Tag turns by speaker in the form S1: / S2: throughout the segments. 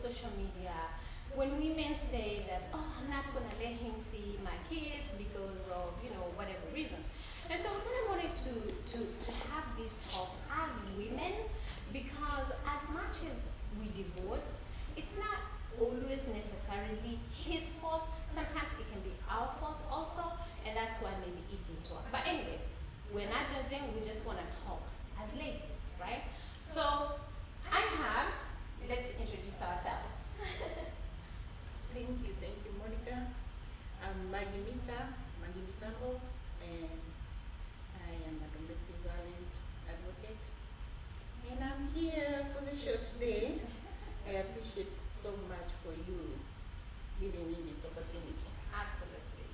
S1: social media, when women say that, oh, I'm not gonna let him see my kids because of, whatever reasons. And so I wanted to have this talk as women, because as much as we divorce, it's not always necessarily his fault. Sometimes it can be our fault also, and that's why maybe it didn't work. But anyway, we're not judging, we just want to talk as ladies, right? So let's introduce ourselves.
S2: Thank you, Monica. I'm Maggie Mita, Heho, and I am a domestic violence advocate. And I'm here for the show today. I appreciate so much for you giving me this opportunity.
S1: Absolutely.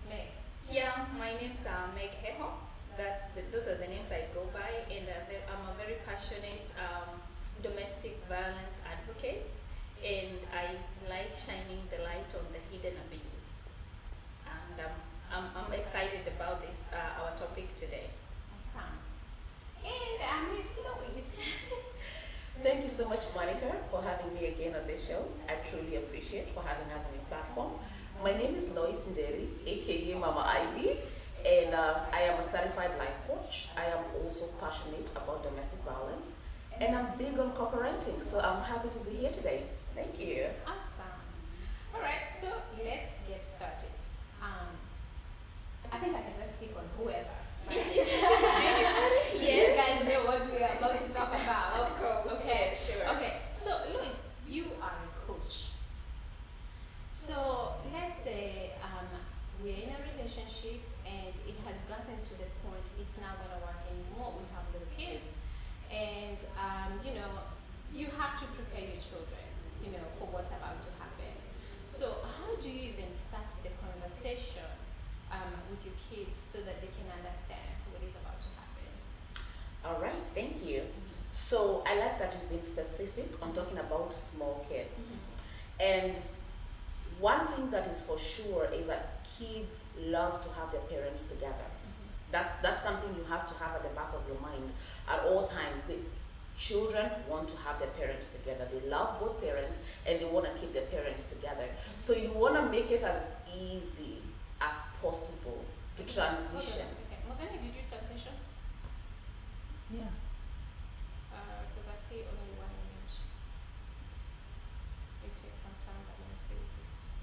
S1: Meg.
S3: Yeah, my name's Meg Heho. Those are the names I go by, and I'm a very passionate domestic violence advocate, and I like shining the light on the hidden abuse. And I'm excited about this our topic today.
S1: Awesome. And Miss Loise.
S4: Thank you so much, Monica, for having me again on this show. I truly appreciate for having us on your platform. My name is Loise Njeri, aka Mama Ivy, and I am a certified life coach. I am also passionate about domestic violence, and I'm big on co-parenting, so I'm happy to be here today. Thank you.
S1: Awesome. All right, so let's get started. I think I can just speak on whoever. Right?
S3: Yes.
S1: You guys know what we are about to talk about.
S3: Of course.
S1: Okay.
S3: Yeah, sure.
S1: Okay. So, Loise, you are a coach. So let's say we're in a relationship and it has gotten to the point it's not going to work anymore. We have little kids, and you have to prepare your children, for what's about to happen. So how do you even start the conversation with your kids so that they can understand what is about to happen?
S4: All right, thank you. So I like that you've been specific on talking about small kids. And one thing that is for sure is that kids love to have their parents together. That's something you have to have at the back of your mind at all times. The children want to have their parents together. They love both parents and they want to keep their parents together. So you want to make it as easy as possible to transition.
S1: Okay. Well, then did you transition?
S2: Yeah.
S1: Because I see only one image. It takes some time, but let me see if it's.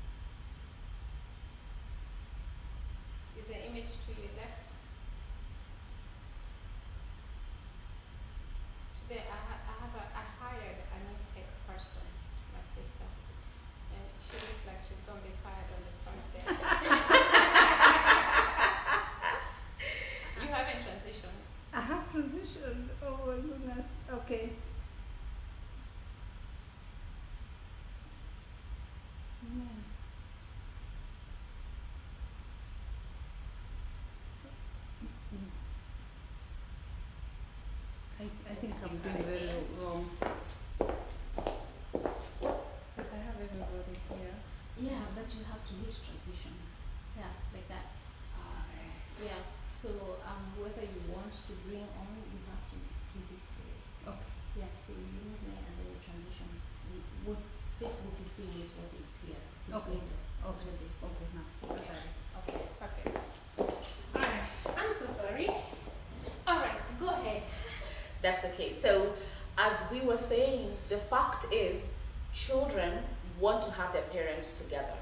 S1: Is the image to your left? Today I hired a new tech person, my sister, and she looks like she's gonna be fired on this first day. You haven't transitioned.
S2: I have transitioned. Oh my goodness. Okay. Man. I think I'm doing very wrong. I have everybody here.
S1: Yeah, but you have to hit transition. Yeah, like that.
S2: Alright.
S1: Yeah. So whoever you want to bring on, you have to be clear.
S2: Okay.
S1: Yeah. So you move me and then you transition. What Facebook is seeing is what is here. This
S2: Okay.
S1: window. That's what it's seeing.
S2: Okay, now.
S1: Okay. Okay. Perfect. Alright. I'm so sorry. Alright. Go ahead.
S4: That's okay. So as we were saying, the fact is children want to have their parents together.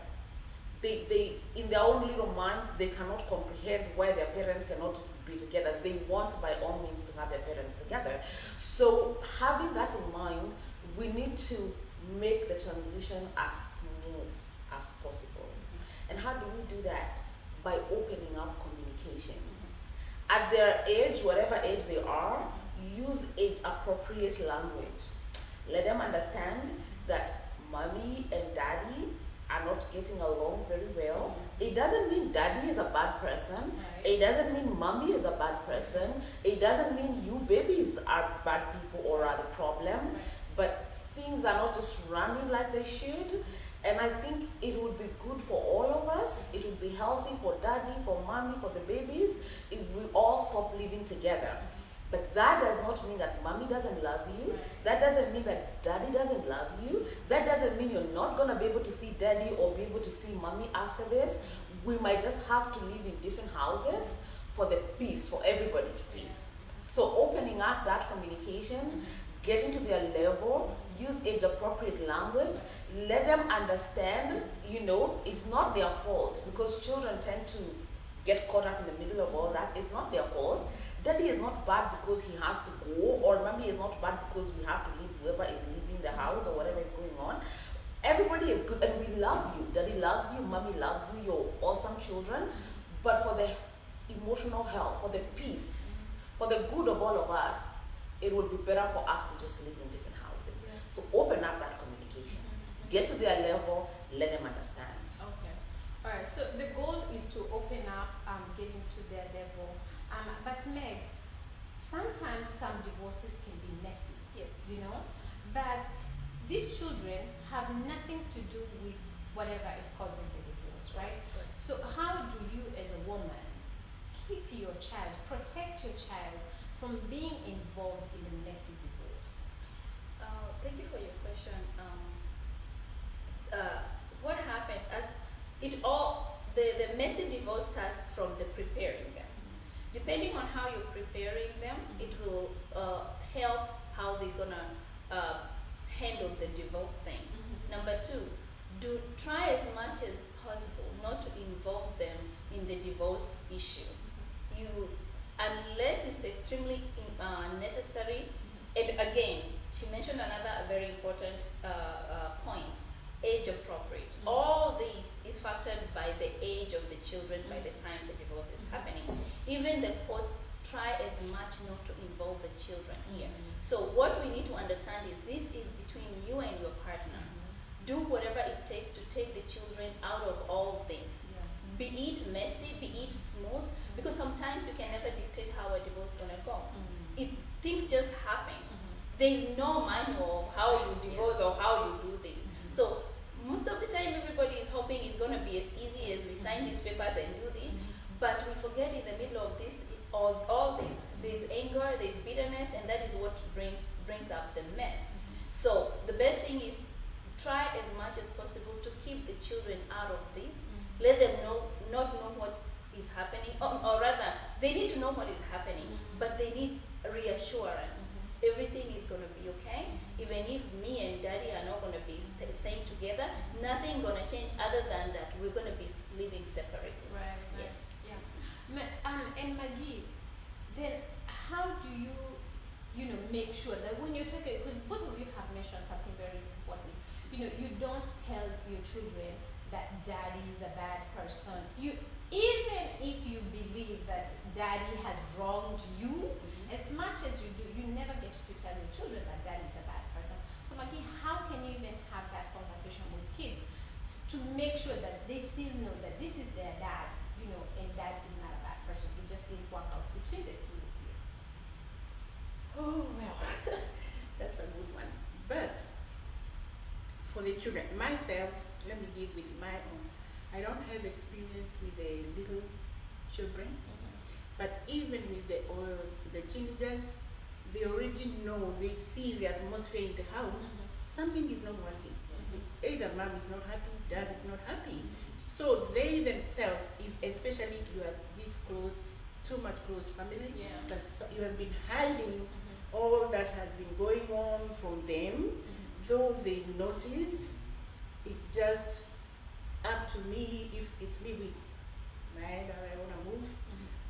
S4: They in their own little minds, they cannot comprehend why their parents cannot be together. They want by all means to have their parents together. So having that in mind, we need to make the transition as smooth as possible. And how do we do that? By opening up communication. At their age, whatever age they are, use age appropriate language. Let them understand that mommy and daddy are not getting along very well. It doesn't mean daddy is a bad person.
S1: Right.
S4: It doesn't mean mommy is a bad person. It doesn't mean you babies are bad people or are the problem.
S1: Right.
S4: But things are not just running like they should. And I think it would be good for all of us. It would be healthy for daddy, for mommy, for the babies, if we all stop living together. But that does not mean that mommy doesn't love you.
S1: Right.
S4: That doesn't mean that daddy doesn't love you. That doesn't mean you're not gonna be able to see daddy or be able to see mommy after this. We might just have to live in different houses for the peace, for everybody's peace. So opening up that communication, getting to their level, use age-appropriate language, let them understand, you know, it's not their fault, because children tend to get caught up in the middle of all that. It's not their fault. Daddy is not bad because he has to go, or mommy is not bad because we have to leave whoever is leaving the house or whatever is going on. Everybody is good and we love you. Daddy loves you, mommy loves you, you're awesome children. But for the emotional health, for the peace, for the good of all of us, it would be better for us to just live in different houses.
S1: Yeah.
S4: So open up that communication. Get to their level, let them understand.
S1: Okay. All right. So the goal is to open up, getting to their level. But Meg, sometimes some divorces can be messy.
S3: Yes.
S1: You know, but these children have nothing to do with whatever is causing the divorce, right? So how do you, as a woman, keep your child, protect your child from being involved in a messy divorce?
S3: Thank you for your question. What happens as it all, the messy divorce starts from the preparing them. Depending on how you're preparing them, it will help how they're gonna handle the divorce thing. Number two, try as much as possible not to involve them in the divorce issue. Unless it's extremely necessary. And again, she mentioned another very important point, age appropriate. All these is factored by the age of the children by the time the divorce is happening. Even the courts try as much not to involve the children here. So what we need to understand is this is between you and your partner. Do whatever it takes to take the children out of all things. Be it messy, be it smooth, because sometimes you can never dictate how a divorce is gonna go. Things just happen. There is no manual of how you divorce or how you do things. So most of the time everybody is hoping it's gonna be as easy as we sign these papers and do this, but we forget in the middle of this, all this, there's anger, there's bitterness, and that is what brings up the mess. So the best thing is try as much as possible to keep the children out of this. Let them not know what is happening, or rather, they need to know what is happening, but they need reassurance. Everything is going to be okay. Even if me and daddy are not going to be staying together, nothing going to change other than that we're going to be living separated.
S1: Right.
S3: Yes.
S1: Yeah. And Maggie, then how do you make sure that when you take it, because both of you have mentioned something very important. You don't tell your children that daddy is a bad person. Even if you believe that daddy has wronged you, as much as you do, you never get to tell your children that daddy is a bad person. So Maggie, how can you even have that conversation with kids to make sure that they still know that this is their dad, and dad is not a bad person? It just didn't work out between the two of you.
S2: Oh, well, that's a good one. But for the children, myself, let me give with my own. I don't have experience with the little children, but even with the teenagers, they already know, they see the atmosphere in the house. Something is not working. Either mom is not happy, dad is not happy. So they themselves, especially if you are this close, too much close family, because you have been hiding all that has been going on from them, though they notice, it's just up to me. If it's me with my head, I want to move,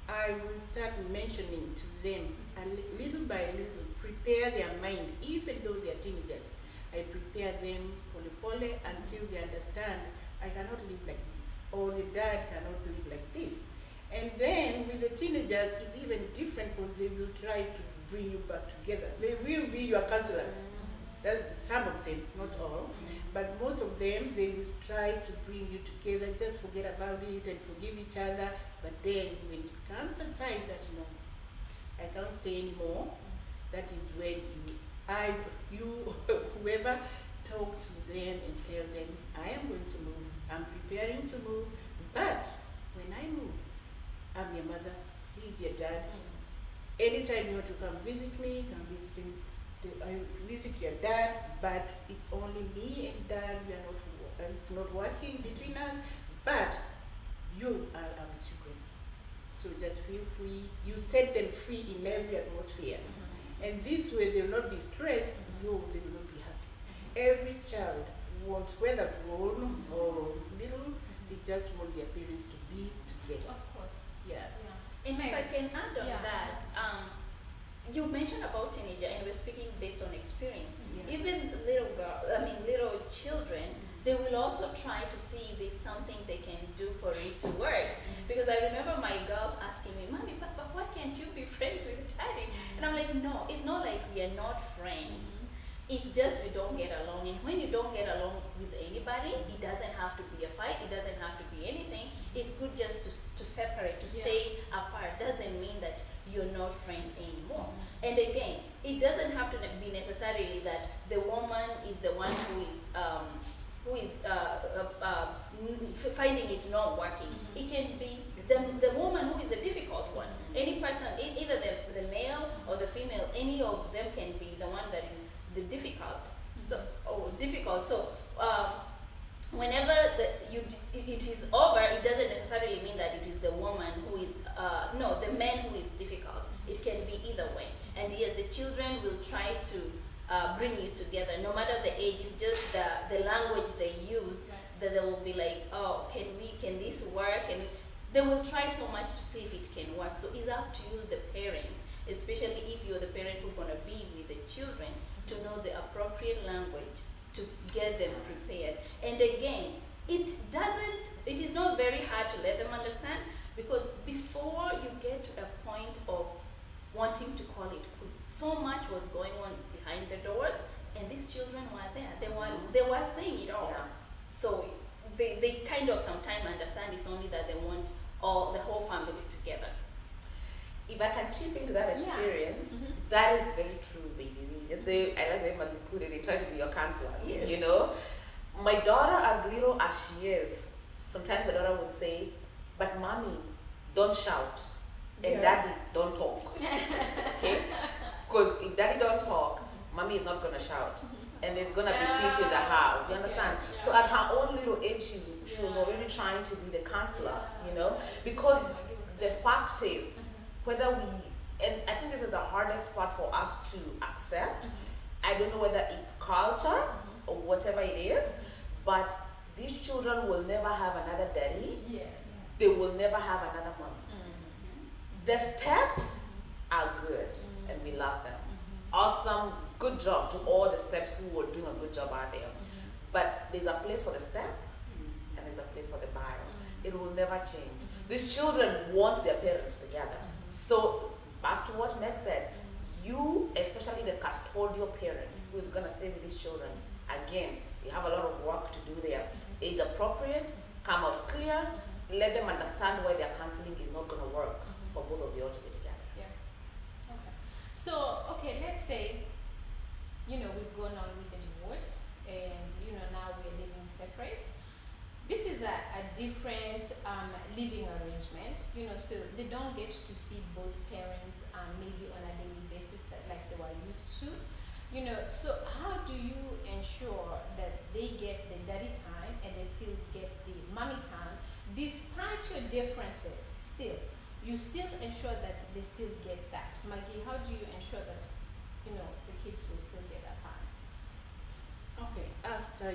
S2: I will start mentioning to them, and little by little, prepare their mind, even though they are teenagers. I prepare them pole until they understand, I cannot live like this, or the dad cannot live like this. And then with the teenagers, it's even different because they will try to bring you back together. They will be your counselors. That's some of them, not all. But most of them, they will try to bring you together, just forget about it and forgive each other. But then when it comes a time that, I can't stay anymore, that is when whoever, talk to them and tell them, I am going to move, I'm preparing to move, but when I move, I'm your mother, he's your dad. Anytime you want to come visit me, come I visit your dad, but it's only me and dad. We are not. It's not working between us, but you are our children. So just feel free. You set them free in every atmosphere, and this way they will not be stressed. No, they will not be happy. Every child wants, whether grown or little, they just want their parents to be together.
S1: Of course.
S2: Yeah.
S3: And if I can add on
S1: Yeah.
S3: that, you mentioned about teenager, and we're speaking based on experience.
S2: Yeah.
S3: Even little children, they will also try to see if there's something they can do for it to work. Because I remember my girls asking me, "Mommy, but why can't you be friends with Daddy?" And I'm like, no, it's not like we are not friends. It's just we don't get along. And when you don't get along with anybody, it doesn't have to be a fight. It doesn't have to be anything. It's good just to separate, to stay apart. Doesn't mean that you're not friends anymore. And again, it doesn't have to be necessarily that the woman is the one who is finding it not working. It can be the woman who is the difficult one. Any person, either the male or the female, any of them can be the one that is the difficult. So whenever it is over, it doesn't necessarily mean that it is the woman who is the man who is difficult. It can be either way. And yes, the children will try to bring you together, no matter the age. It's just the language they use that they will be like, oh, can this work? And they will try so much to see if it can work. So it's up to you, the parent, especially if you're the parent who's gonna be with the children, to know the appropriate language to get them prepared. And again, it is not very hard to let them understand, because before you get to a point of wanting to call it quits, so much was going on behind the doors, and these children were there. They were saying it all.
S4: Yeah.
S3: So they kind of sometimes understand it's only that they want the whole family together.
S4: If I can chip into that experience, that is very true, baby. I like the way Maggie put it, they try to be your counselors.
S3: Yes.
S4: You know? My daughter, as little as she is, sometimes the daughter would say, "But mommy, don't shout. And daddy, don't talk." Okay? Because if daddy don't talk, mommy is not gonna shout. And there's gonna be peace in the house. You understand? So at her own little age, she was already trying to be the counselor, you know? Because the fact is, whether and I think this is the hardest part for us to accept. I don't know whether it's culture or whatever it is, but these children will never have another daddy.
S1: Yes.
S4: They will never have another mom. The steps are good, and we love them. Awesome, good job to all the steps who are doing a good job out there. But there's a place for the step, and there's a place for the Bible. It will never change. These children want their parents together. So back to what Meg said, you, especially the custodial parent who is going to stay with these children, again, you have a lot of work to do there. Age appropriate, come out clear, let them understand why their counseling is not going to work for both of you all to be together.
S1: Yeah. Okay. So, let's say, we've gone on with the divorce, and, now we're living separate. This is a different living arrangement, so they don't get to see both parents maybe on a daily basis like they were used to. So how do you ensure that they get the daddy time and they still get the mommy time, despite your differences? You still ensure that they still get that. Maggie, how do you ensure that the kids will still get that time?
S2: Okay, after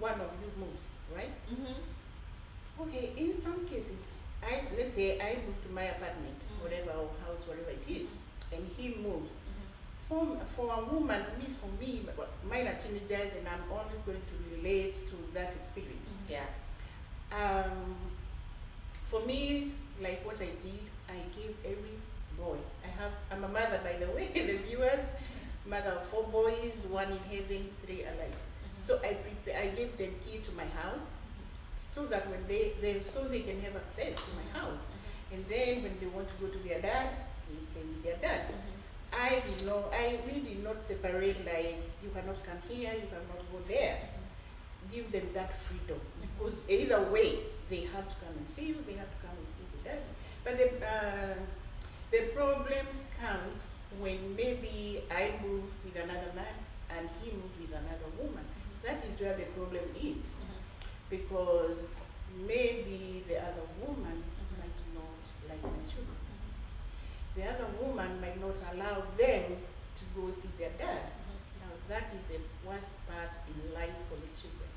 S2: one of you moves, right? Okay, in some cases, let's say I move to my apartment, whatever, or house, whatever it is, and he moves. For a woman, for me, mine are teenagers, and I'm always going to relate to that experience.
S4: Yeah.
S2: For me, like what I did, I gave every boy. I'm a mother, by the way, the viewers, mother of 4 boys, 1 in heaven, 3 alive. So I gave them key to my house, so that when they can have access to my house. And then when they want to go to their dad, they stay with their dad. We did not separate, like, you cannot come here, you cannot go there. Give them that freedom, because either way, they have to come and see you, they have to come and see the dad. But The problems comes when maybe I move with another man and he moves with another woman. That is where the problem is. Because maybe the other woman might not like my children. The other woman might not allow them to go see their dad. Now that is the worst part in life for the children.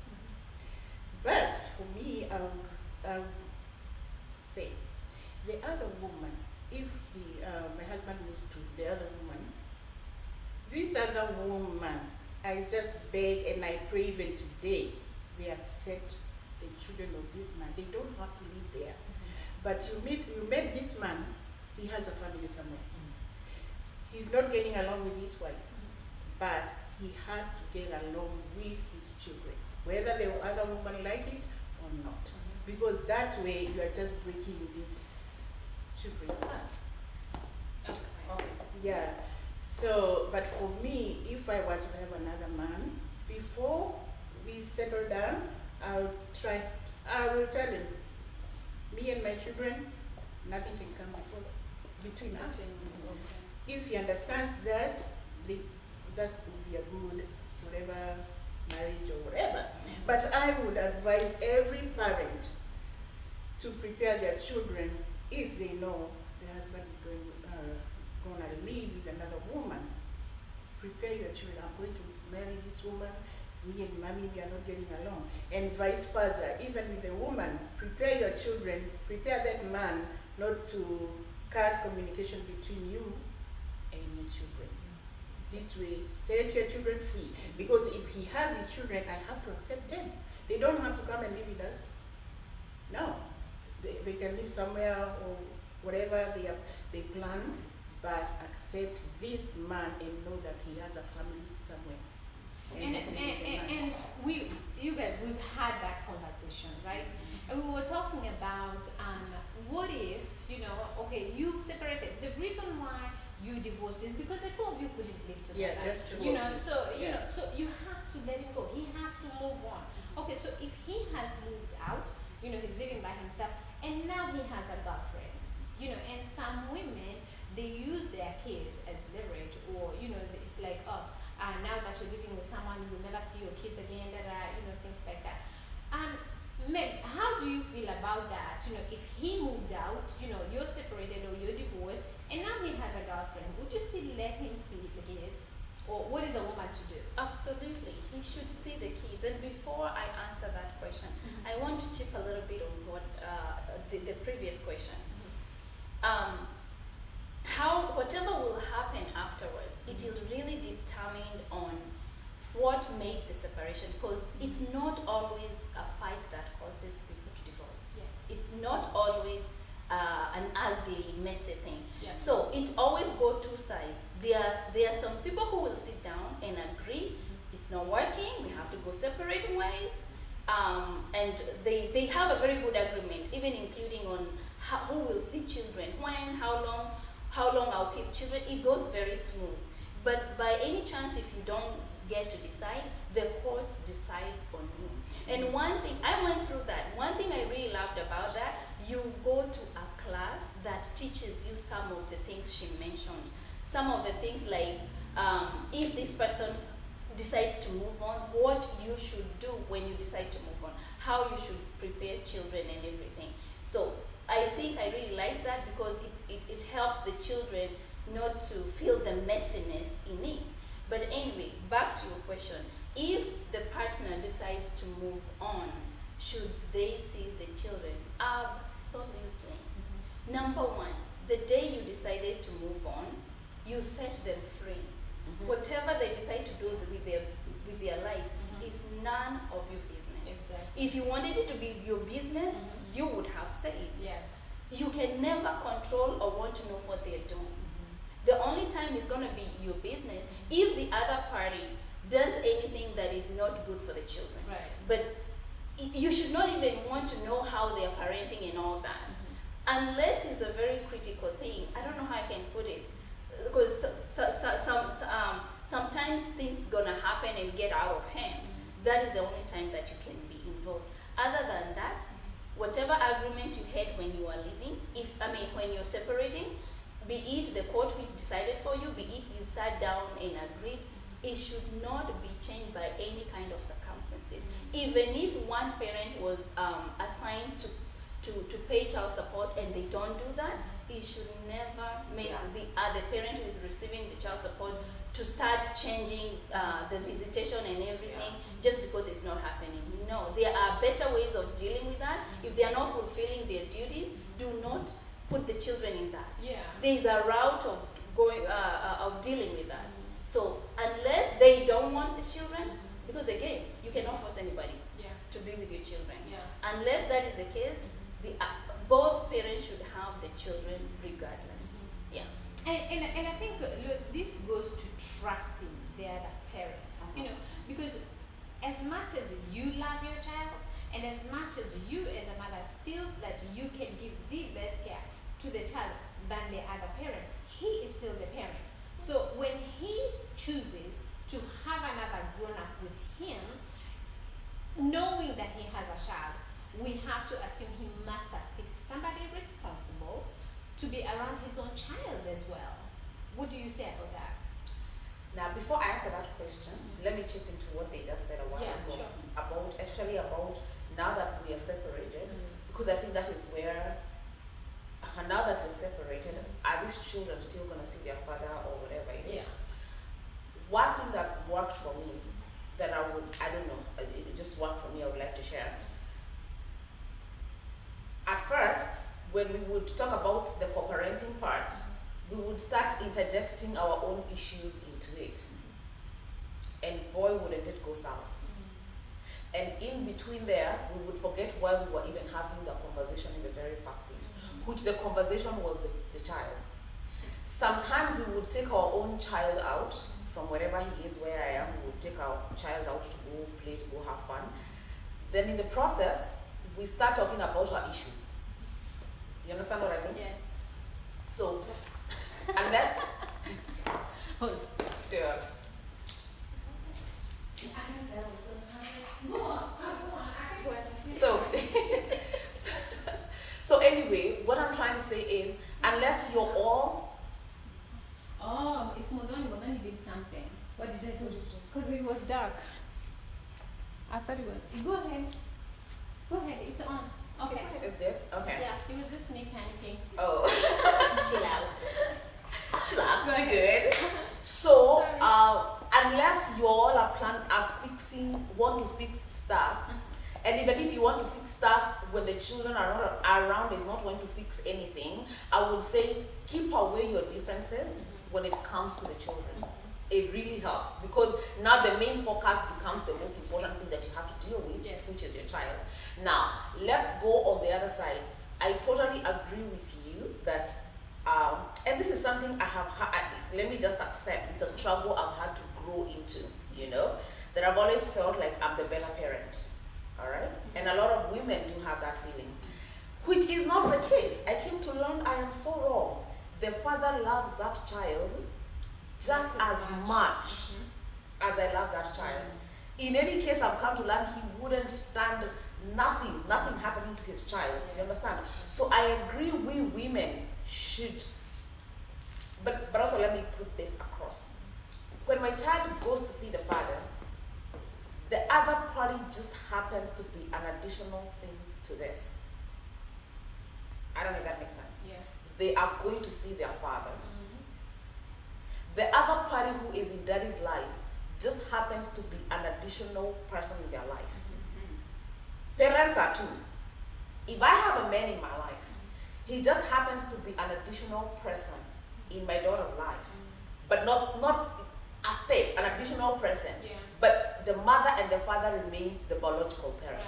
S2: But for me, I would say, the other woman, if my husband moves to the other woman, this other woman, I just beg and I pray even today, they accept the children of this man. They don't have to live there. But you met this man, he has a family somewhere. He's not getting along with his wife, but he has to get along with his children, whether the other woman like it or not. Because that way you are just breaking this children's heart.
S3: Okay.
S2: Yeah. So, but for me, if I were to have another man, before we settle down, I will tell him, me and my children, nothing can come between us. If he understands that, that would be a good, whatever, marriage or whatever. But I would advise every parent to prepare their children if they know the husband is going to live with another woman. Prepare your children. I'm going to marry this woman. Me and mommy, we are not getting along. And vice versa. Even with the woman, prepare your children, prepare that man not to cut communication between you and your children. This way, set your children free. Because if he has the children, I have to accept them. They don't have to come and live with us. No. They can live somewhere or whatever they plan, but accept this man and know that he has a family somewhere.
S1: And you guys, we've had that conversation, right? And we were talking about what if, okay, you've separated. The reason why you divorced is because the two of you couldn't live together.
S2: Yeah, that's true.
S1: So you have to let him go. He has to move on. Okay, so if he has moved out, he's living by himself, and now he has a girlfriend, and some women, they use their kids as leverage, or it's like, now that you're living with someone, you will never see your kids again, things like that. Meg, how do you feel about that? If he moved out, you're separated or you're divorced, and now he has a girlfriend, would you still let him see the kids? Or what is a woman to do?
S3: Absolutely, he should see the kids. And before I answer that question, I want to chip a little bit on what the previous question. Whatever will happen afterwards, it will really determine on what made the separation, because it's not always a fight that causes people to divorce.
S1: Yeah.
S3: It's not always an ugly, messy thing.
S1: Yeah.
S3: So it always go two sides. There are some people who will sit down and agree, it's not working, we have to go separate ways, and they have a very good agreement, even including on who will see children when, how long I'll keep children. It goes very smooth. But by any chance, if you don't get to decide, the courts decides on you. And one thing, I went through that. One thing I really loved about that, you go to a class that teaches you some of the things she mentioned. Some of the things like, if this person decides to move on, what you should do when you decide to move on, how you should prepare children and everything. So I think I really like that because it helps the children not to feel the messiness in it. But anyway, back to your question. If the partner decides to move on, should they see the children? Absolutely. Number one, the day you decided to move on, you set them free. Whatever they decide to do with their life is none of your business.
S1: Exactly.
S3: If you wanted it to be your business, you would have stayed.
S1: Yes.
S3: You can never control or want to know what they're doing. The only time it's going to be your business if the other party does anything that is not good for the children.
S1: Right.
S3: But you should not even want to know how they're parenting and all that. Unless it's a very critical thing. I don't know how I can put it. Because sometimes things gonna happen and get out of hand. That is the only time that you can be involved. Other than that, whatever agreement you had when you were living, when you're separating, be it the court which decided for you, be it you sat down and agreed, it should not be changed by any kind of circumstances. Even if one parent was assigned to pay child support and they don't do that, it should never make the other parent who is receiving the child support to start changing the visitation and everything just because it's not happening. No, there are better ways of dealing with that. If they are not fulfilling their duties, do not put the children in that. There is a route of going of dealing with that. So unless they don't want the children, because again, you cannot force anybody to be with your children. Unless that is the case, both parents should have the children regardless.
S1: And I think Loise, this goes to trusting the other parents. You know, because as much as you love your child, and as much as you as a mother feels that you can give the best care to the child than the other parent, he is still the parent. So when he chooses to have another grown-up with him, knowing that he has a child, we have to assume he must have picked somebody responsible to be around his own child as well. What do you say about that?
S4: Now, before I answer that question, let me chip into what they just said a while ago about, especially about now that we are separated, because I think that is where, now that we're separated, are these children still going to see their father or whatever it is? One thing that worked for me, that I don't know, it just worked for me, I would like to share. At first, when we would talk about the co-parenting part, we would start interjecting our own issues into it. And boy, wouldn't it go south. And in between there, we would forget why we were even having the conversation in the very first place, which the conversation was the child. Sometimes we would take our own child out from wherever he is, where I am, we would take our child out to go play, to go have fun. Then in the process, we start talking about our issues. You understand what I mean?
S1: Yes.
S4: So, unless...
S1: Hold on.
S4: Sure.
S1: Go on.
S4: So, so anyway, what I'm trying to say is, unless you're all...
S1: Oh, it's Modoni did something. What did I do? Because it was dark. I thought it was. Go ahead. Go ahead. It's on. Okay.
S4: It's there? Okay.
S1: Yeah, it was just me panicking.
S4: Oh.
S1: Chill out.
S4: Chill out. Very good. So, unless you all are want to fix stuff, and even if you want to fix stuff when the children are not around, is not going to fix anything, I would say keep away your differences when it comes to the children. It really helps, because now the main focus becomes the most important thing that you have to deal with, which is your child. Now, let's go on the other side. I totally agree with you that, and this is something I have had, let me just accept, it's a struggle I've had to grow into, you know, that I've always felt like I'm the better parent, all right? And a lot of women do have that feeling, which is not the case. I came to learn I am so wrong. The father loves that child just as much as I love that child. In any case, I've come to learn he wouldn't stand nothing happening to his child. You understand? So I agree we women should, but also let me put this across. When my child goes to see the father, the other party just happens to be an additional thing to this. I don't know if that makes sense. They are going to see their father. The other party who is in daddy's life just happens to be an additional person in their life. Parents are too. If I have a man in my life, he just happens to be an additional person in my daughter's life. But not a step, an additional person. But the mother and the father remain the biological parents.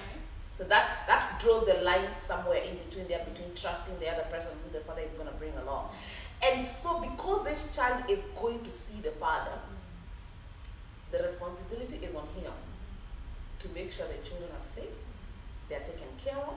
S4: So that draws the line somewhere in between there, between trusting the other person who the father is going to bring along. And so because this child is going to see the father, the responsibility is on him to make sure the children are safe, they're taken care of,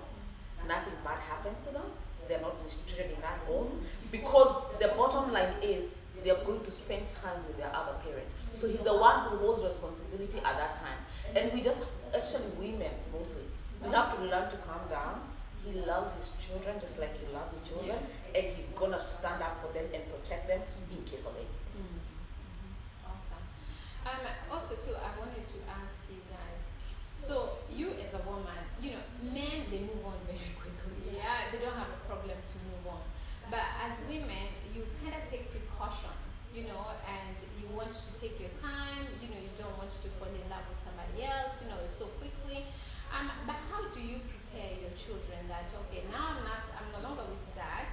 S4: nothing bad happens to them, they're not mistreated in that home, because the bottom line is they're going to spend time with their other parent. So he's the one who holds responsibility at that time. And we just, especially women mostly, we have to learn to calm down. He loves his children just like you love your children. and he's gonna stand up for them and protect them in case of anything.
S1: Awesome. Also too, I wanted to ask you guys. So you as a woman, men they move on very quickly. Yeah, they don't have a problem to move on. But as women, you kind of take precaution, and you want to take your time. You don't want to fall in love with somebody else, so quickly. But how do you prepare your children that okay, now I'm no longer with dad,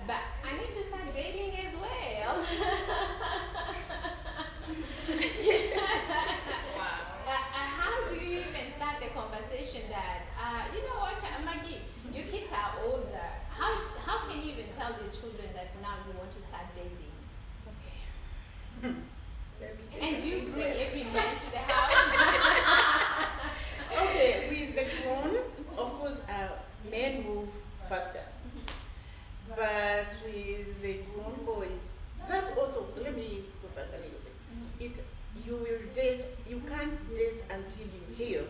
S1: but I need to start dating as well.
S3: Wow.
S1: How do you even start the conversation that you know what, Maggie, your kids are older. How can you even tell your children that now you want to start dating? And do you bring every man to the house?
S2: Okay, with the grown, of course, men move faster. But with the grown boys, that also, let me go back a little bit. You will date, you can't date until you heal,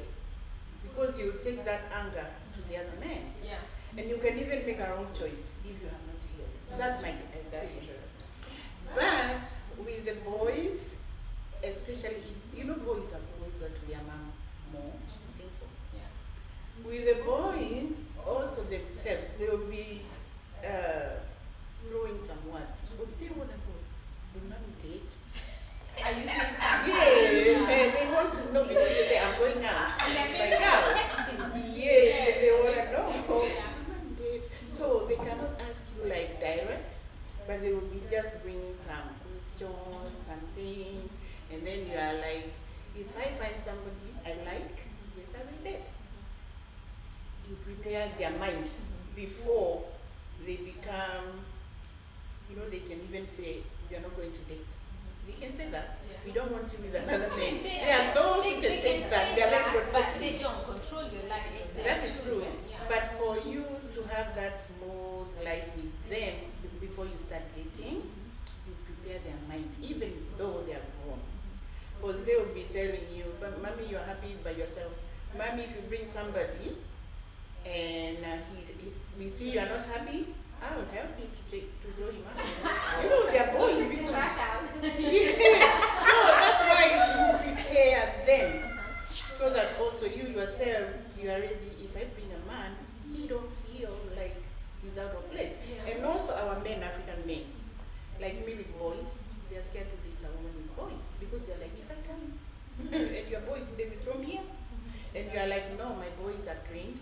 S2: because you take that anger to the other man.
S1: Yeah.
S2: And you can even make a wrong choice if you have not healed. That's my experience. But with the boys, especially, boys are closer to their mom more. I think so.
S1: Yeah.
S2: With the boys, also themselves, they will be throwing some words. But they want to go, will mom date?
S1: Are you saying something?
S2: Yes, they want to know because they say, I'm going out. Like out. Yes, they want to know.
S1: Yeah.
S2: Mom date. So they cannot ask you like direct, but they will be just bringing some questions, some things, and then you are like, if I find somebody I like, yes, I will date. You prepare their mind before they become, they can even say, you're not going to date. They can say that.
S1: Yeah.
S2: We don't want you with another man.
S1: They
S2: There are those who can say that. They are very
S1: but
S2: protective.
S1: they don't control your life.
S2: That is true.
S1: Yeah.
S2: But for you to have that smooth life with them before you start dating, you prepare their mind, even though they are grown. Because they will be telling you, but mommy, you're happy by yourself. Mommy, if you bring somebody and we see you are not happy, I will help you to throw him out. They are boys. We
S1: Trash out.
S2: So that's why you prepare them. So that also you yourself, you are ready. If I bring a man, he don't feel like he's out of place.
S1: Yeah.
S2: And also our men, African men, like me with boys, they are scared to date a woman with boys because they're like, if I come and your boys, they will throw me here. And you are like, no, my boys are trained.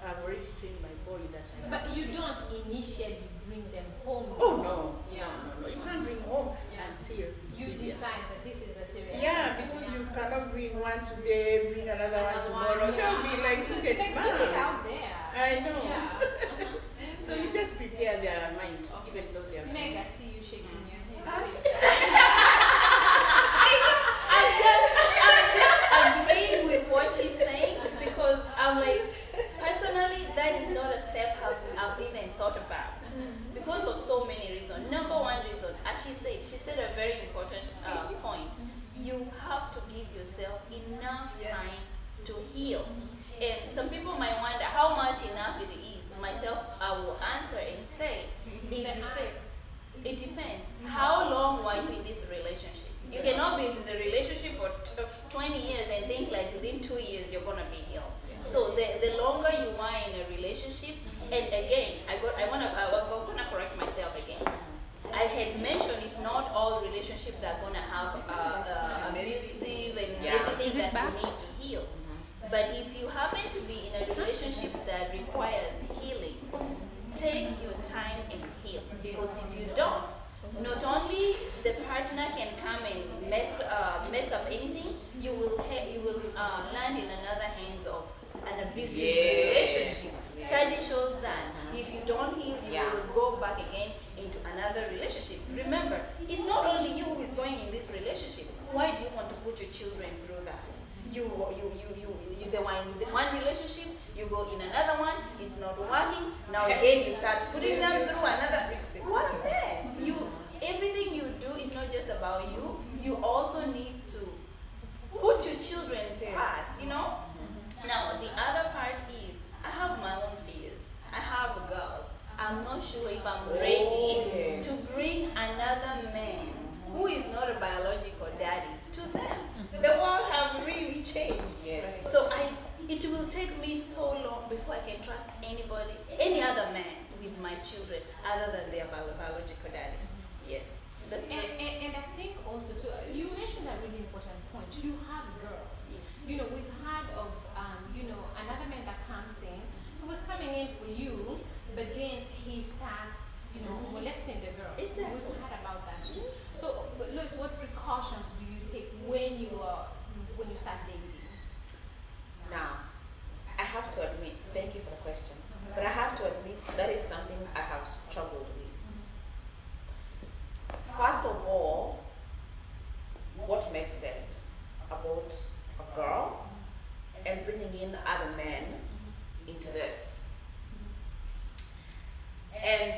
S2: I've already trained my boy that I have.
S1: But you don't initially bring them home.
S2: Oh no.
S1: Yeah.
S2: No. You can't bring home
S1: Yeah.
S2: until it's
S1: You
S2: serious.
S1: decide that this is a serious.
S2: Yeah, because you cannot bring one today, bring another one tomorrow.
S1: Yeah.
S2: They'll be like,
S1: So
S2: look
S1: they
S2: at
S1: do it
S2: mom.
S1: out there.
S2: I know.
S1: Yeah.
S2: So you just prepare their mind,
S1: Okay.
S2: even though they are.
S1: Meg, I see you shaking your head.
S3: I'm just agreeing with what she's saying because I'm like, personally, that is not a step I've even thought about because of so many reasons. Number one reason, as she said a very important point. You have to give yourself enough time to heal. And some people might wonder how much enough it is. Myself, I will answer and say, it depends. It depends. How long were you in this relationship? You cannot be in the relationship for 20 years and think like within 2 years you're gonna be healed. So the longer you are in a relationship, and again, I'm gonna correct myself again. I had mentioned it's not all relationships that are gonna have abusive and everything that you need to heal. But if you happen to be in a relationship that requires healing, take your time and heal. Because if you don't, not only the partner can come and mess up anything, you will land in another hands of an abusive relationship. Study shows that if you don't heal, you will go back again into another relationship. Remember, it's not only you who is going in this relationship. Why do you want to put your children through that? You the one relationship, you go in another one, it's not working. Now again you start putting them through another. What a mess! Everything you do is not just about you. You also need to put your children first, Now the other part is I have my own fears. I have girls. I'm not sure if I'm take me so long before I can trust anybody, any other man with my children other than their biological daddy. Yes.
S1: And I think also too, you mentioned a really important point. You have girls.
S3: Yes.
S1: You know, we've heard of another man that comes in who was coming in for you, but then he starts molesting the girl.
S3: Exactly.
S1: We've heard about that too. So, Loise, what precautions do you take when you start dating?
S4: Now, I have to admit, thank you for the question, but I have to admit that is something I have struggled with. First of all, what Meg said about a girl and bringing in other men into this. And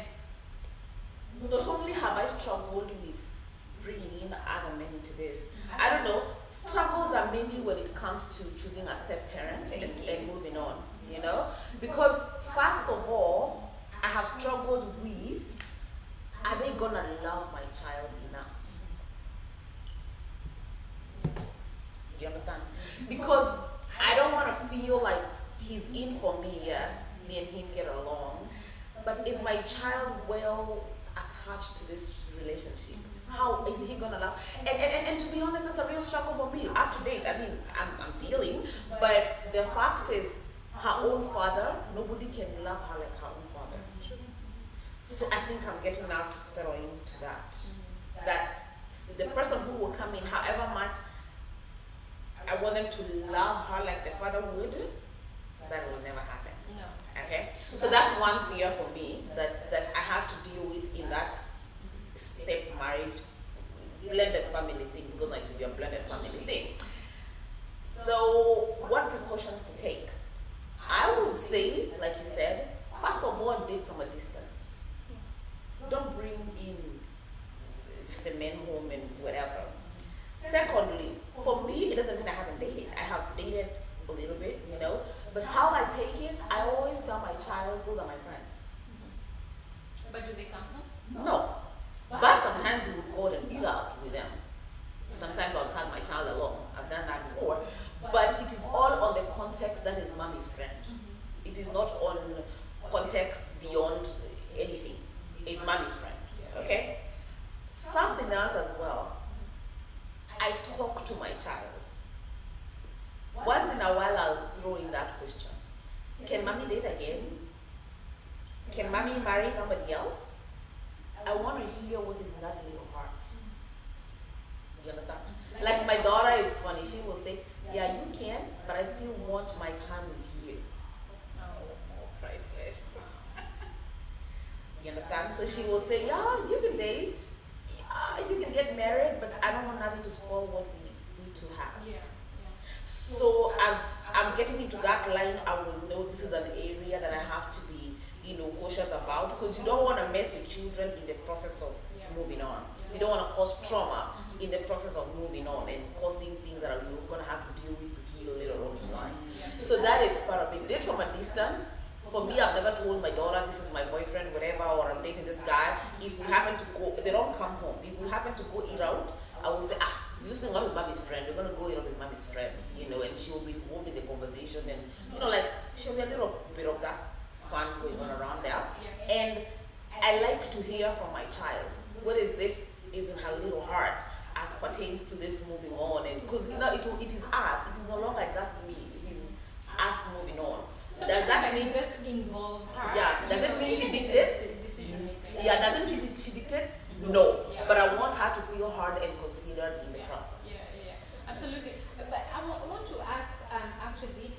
S4: not only have I struggled with bringing in other men into this, I don't know, struggles are mainly when it comes to choosing a step parent and moving on, because first of all, I have struggled with, are they gonna love my child enough? You understand? Because I don't want to feel like he's in for me, yes, me and him get along, but is my child well attached to this relationship? How is he gonna love? And to be honest, that's a real struggle for me. Up to date, I mean, I'm dealing, but the fact is, her own father, nobody can love her like her own father. So I think I'm getting now to settle into that. That the person who will come in, however much I want them to love her like the father would, that will never happen.
S1: No.
S4: Okay? So that's one fear for me that I have to deal with in that step marriage, blended family thing, because like to be a blended family thing. So what precautions to take? I would say, like you said, first of all, date from a distance. Don't bring in the men home and whatever. Secondly, for me, it doesn't mean I haven't dated. I have dated a little bit, but how I take it, I always tell my child, those are my friends.
S1: But do they come home?
S4: No. But sometimes we would go and eat out with them. Sometimes I'll tag my child along. I've done that before. But it is all on the context that is mommy's friend. It is not on context beyond anything. It's mommy's friend. Okay? Something else as well. I talk to my child. Once in a while I'll throw in that question. Can mommy date again? Can mommy marry somebody else? I want to hear what is in that little heart. You understand? Like my daughter is funny. She will say, yeah, you can, but I still want my time with you.
S1: Oh, priceless.
S4: You understand? So she will say, yeah, you can date. Yeah, you can get married, but I don't want nothing to spoil what we need to have.
S1: Yeah.
S4: So as I'm getting into that line, I will know this is an area that I have to be cautious about, because you don't want to mess your children in the process of moving on. You don't want to cause trauma in the process of moving on and causing things that you're going to have to deal with to heal later on in life. So that is part of it. Date from a distance. For me, I've never told my daughter this is my boyfriend, whatever, or I'm dating this guy. If we happen to go, they don't come home. If we happen to go eat out, I will say, you just hang out with mommy's friend. We're going to go eat out with mommy's friend, and she will be involved in the conversation, and she'll be a little bit of that fun going on around there. And I like to hear from my child, what is this is in her little heart as pertains to this moving on, and because it is us, it is no longer just me, it is us moving on.
S1: So
S4: does that mean
S1: just involve her?
S4: Yeah, does it mean she dictates?
S1: Decision making.
S4: Yeah, doesn't mean she dictates? No. But I want her to feel heard and considered in the process.
S1: Yeah, absolutely. But I want to ask actually,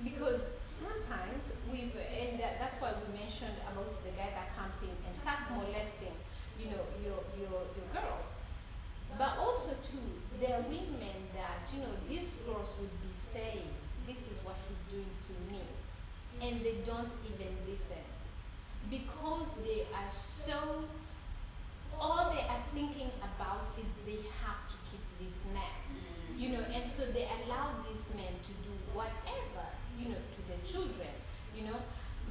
S1: because sometimes and that's why we mentioned about the guy that comes in and starts molesting, your girls. But also too, there are women that, these girls would be saying, this is what he's doing to me. And they don't even listen. Because they are so, all they are thinking about is they have to keep this man. And so they allow these men to do whatever, to their children.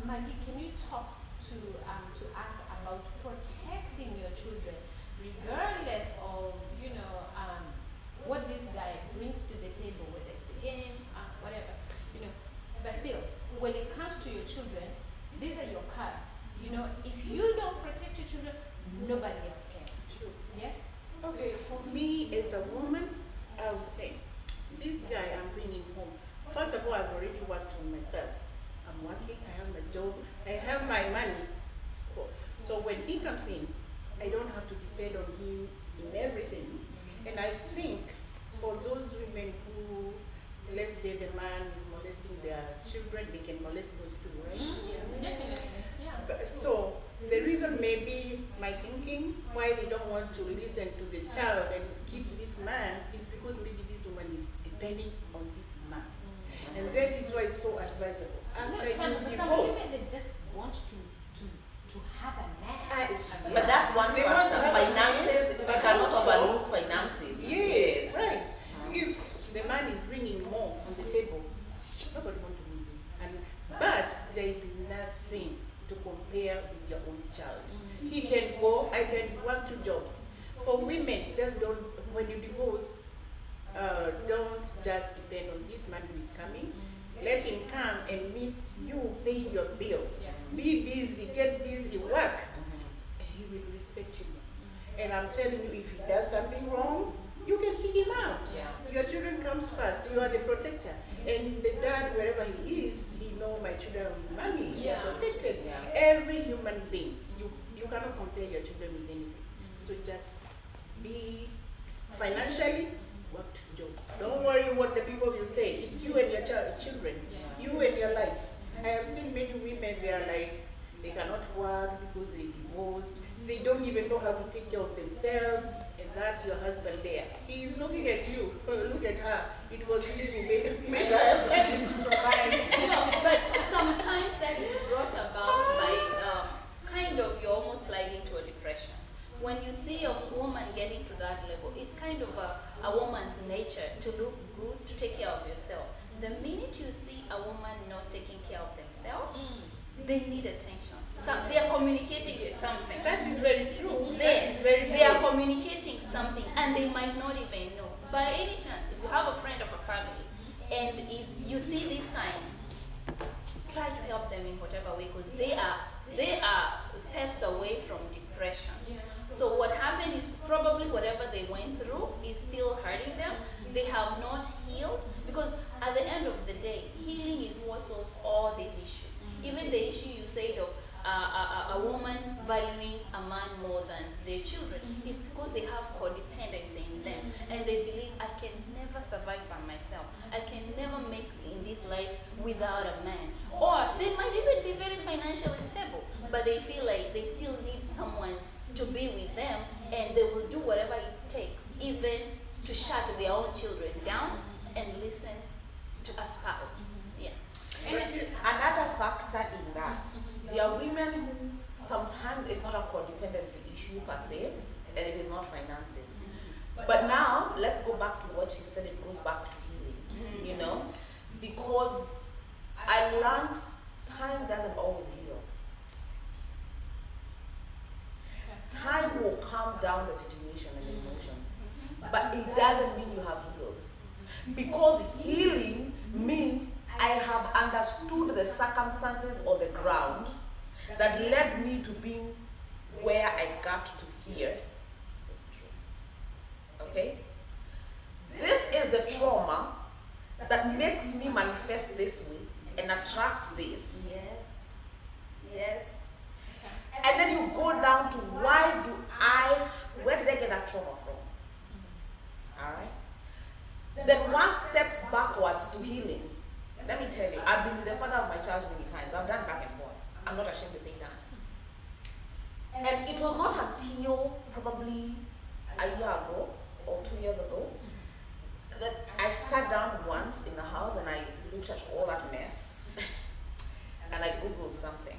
S1: Maggie, can you talk to us about protecting your children, regardless of what this guy brings to the table, whether it's the game, whatever, but still You know, if you don't protect your children, nobody else can.
S2: True.
S1: Yes?
S2: Okay, for me as a woman, I would say, this guy I'm bringing home, first of all, I've already worked on myself. I'm working, I have my job, I have my money. So when he comes in, I don't have to depend on him in everything. And I think for those women who, let's say the man is molesting their children, they can molest those too, right?
S1: Yeah, definitely. Yeah.
S2: So the reason may be my thinking why they don't want to listen to the child and keep this man is because maybe this woman is depending on this man. And that is why it's so advisable. After
S1: Some
S2: you divorce,
S1: women, they just want to have a man.
S4: But that's one
S2: They want to
S4: factor.
S2: have
S4: Finances,
S2: a
S4: we
S2: man,
S4: cannot
S2: but also-
S4: overlook finances.
S2: yes, right. If the man is bringing more on the table, nobody wants to lose him. But there is nothing to compare with your own child. He can go, I can work 2 jobs. For women, just don't, when you divorce, don't just depend on this man who is coming. Let him come and meet you, pay your bills.
S1: Yeah.
S2: Be busy, get busy, work. And he will respect you more. And I'm telling you, if he does something wrong, you can kick him out.
S4: Yeah.
S2: Your children comes first. You are the protector. And the dad, wherever he is, he know my children with money. They
S1: Yeah.
S2: are protected.
S4: Yeah.
S2: Every human being, you cannot compare your children with anything. So just be financially, work 2 jobs. Don't worry what the people will say. It's you and your children.
S1: Yeah.
S2: You and your life. I have seen many women, they are like, they cannot work because they divorced. They don't even know how to take care of themselves. And that's your husband there. He is looking at you. Look at her. It was you who made her.
S3: But sometimes that is brought about by kind of you're almost sliding to a depression. When you see a woman getting to that level, it's kind of a woman's nature to look good, to take care of yourself. The minute you see a woman not taking care of themselves, they need attention. They are communicating something.
S2: That is very true. That
S3: They,
S2: is very
S3: they are
S2: true.
S3: communicating something and they might not even know. By any chance, if you have a friend of a family and you see these signs, try to help them in whatever way because they are steps away from depression. So what happened is probably whatever they went through is still hurting them. They have not healed because at the end of the day, healing is what solves all these issues. Even the issue you said of a woman valuing a man more than their children is because they have codependency in them and they believe I can never survive by myself. I can never make in this life without a man. Or they might even be very financially stable, but they feel like they still need someone to be with them and they will do whatever it takes, even to shut their own children down and listen to a spouse. Yeah.
S4: And another factor in that, there are women who sometimes it's not a codependency issue per se, and it is not finances. But now, let's go back to what she said, it goes back to healing, you know? Because I learned time doesn't always heal. Time will calm down the situation and the emotions, but it doesn't mean you have healed. Because healing means I have understood the circumstances on the ground that led me to being where I got to here. Okay? This is the trauma that makes me manifest this way and attract this.
S3: Yes. Yes.
S4: And then you go down to where did I get that trauma from? Alright? Then one steps backwards to healing. Let me tell you, I've been with the father of my child many times. I've done back and forth. I'm not ashamed to say that. And it was not until probably a year ago or 2 years ago that I sat down once in the house and I looked at all that mess and I Googled something.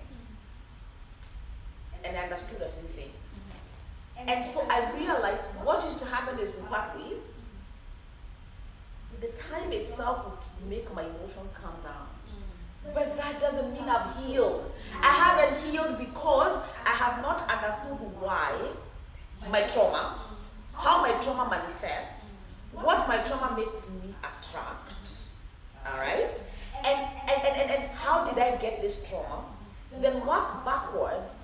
S4: And I understood a few things. And so I realized what used to happen is we part ways. The time itself would make my emotions calm down. But that doesn't mean I've healed. I haven't healed because I have not understood why my trauma, how my trauma manifests, what my trauma makes me attract. Alright? And how did I get this trauma? Then work backwards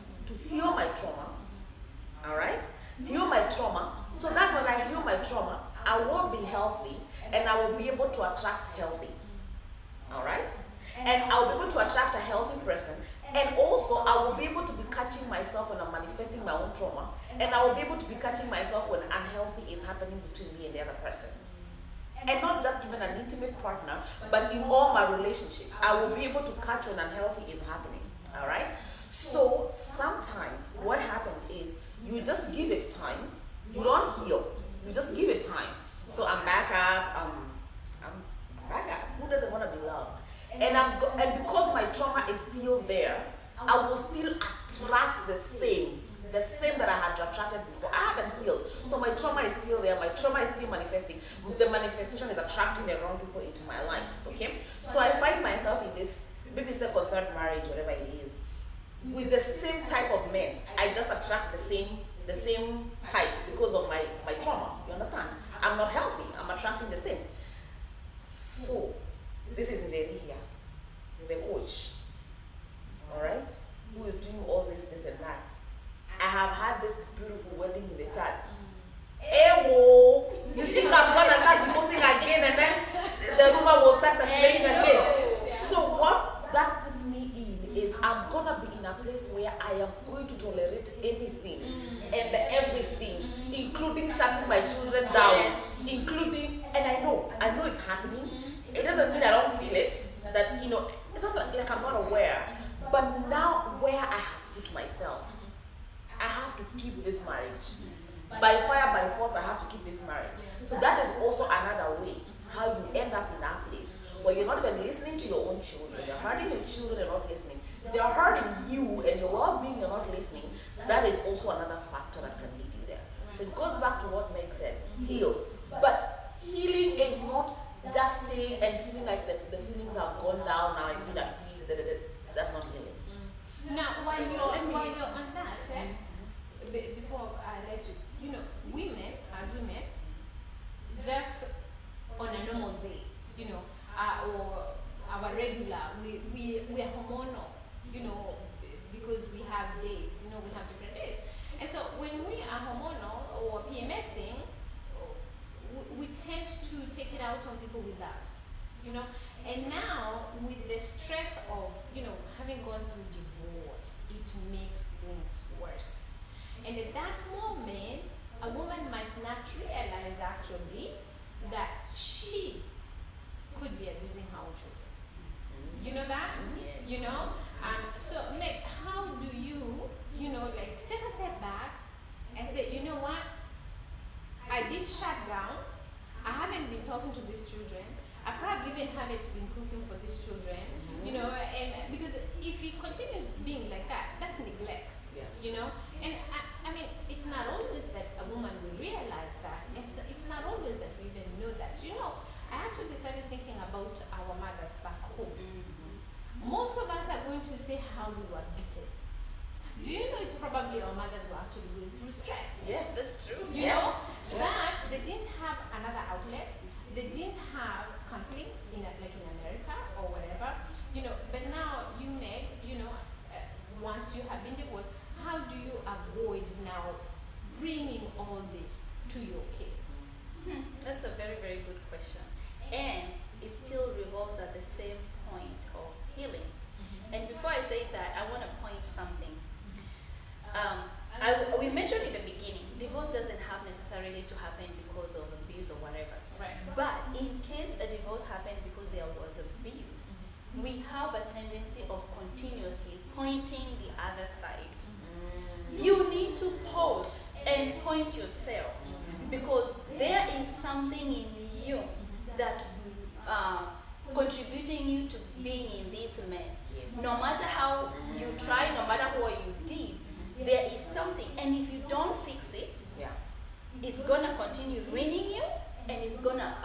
S4: to attract healthy. All right? And I'll be able to attract a healthy person. And also, I will be able to be catching myself when I'm manifesting my own trauma. And I will be able to be catching myself when unhealthy is happening between me and the other person. And not just even an intimate partner, but in all my relationships, I will be able to catch when unhealthy is happening. All right? So sometimes what happens is you just give it time. You don't heal. You just give it time. So I'm back up. I'm back up. Who doesn't want to be loved? And because my trauma is still there, I will still attract the same that I had attracted before. I haven't healed. So my trauma is still there. My trauma is still manifesting. The manifestation is attracting the wrong people into my life. Okay? So I find myself in this maybe second, third marriage, whatever it is, with the same type of men. I just attract the same type because of my trauma. You understand? I'm not healthy. I'm attracting the same. So this is Njeri here, the coach. Alright? Who is doing all this and that. I have had this beautiful wedding in the church. Ewo! You think I'm gonna start divorcing again and then the rumor will start circulating again? So what that puts me in is I'm gonna be in a place where I am going to tolerate anything and everything, including shutting my children down, including, and I know it's happening. It doesn't mean I don't feel it, that, it's not like I'm not aware, but now where I have put myself, I have to keep this marriage. By fire, by force, I have to keep this marriage. So that is also another way how you end up in that place where you're not even listening to your own children. You're hurting your children and not listening. They're hurting you and your well-being, you're not listening. That is also another factor that can lead you there. So it goes back to what Meg said, heal. But healing is not just staying and feeling like the feelings have gone down, now I feel at peace. That's not healing.
S1: Now, while you're on that, before I let you, women, as women, just on a normal day, or our regular, we are hormonal, because we have days, we have different days. And so when we are hormonal or PMSing, we tend to take it out on people we love, And now with the stress of, having gone through divorce, it makes things worse. And at that moment, a woman might not realize actually that she could be abusing her own children. You know that?
S4: Yes.
S1: So Meg, how do you, take a step back and say, you know what? I did shut down. I haven't been talking to these children. I probably even haven't been cooking for these children, and because if it continues being like that, that's neglect,
S4: yes.
S1: And I mean, it's not always that a woman will realize that. It's not always that we even know that. I actually started thinking about our mothers back home. Most of us are going to say how we were beaten. Do you know it's probably our mothers were actually going through stress?
S4: Yes, that's true.
S1: You know? But they didn't have another outlet. They didn't have counseling like in America or whatever. But now you Meg, once you have been divorced, how do you avoid now bringing all this to your kids?
S3: That's a very, very good question. And it still revolves at the same point of healing. And before I say that, I want to point something. We mentioned in the beginning, divorce doesn't have necessarily to happen because of abuse or whatever.
S1: Right.
S3: But in case a divorce happens because there was abuse, we have a tendency of continuously pointing the other side. You need to pause and point yourself, because there is something in you that contributing you to being in this mess.
S4: Yes.
S3: No matter how you try, no matter what you did, there is something, and if you don't fix it, it's gonna continue ruining you, and it's gonna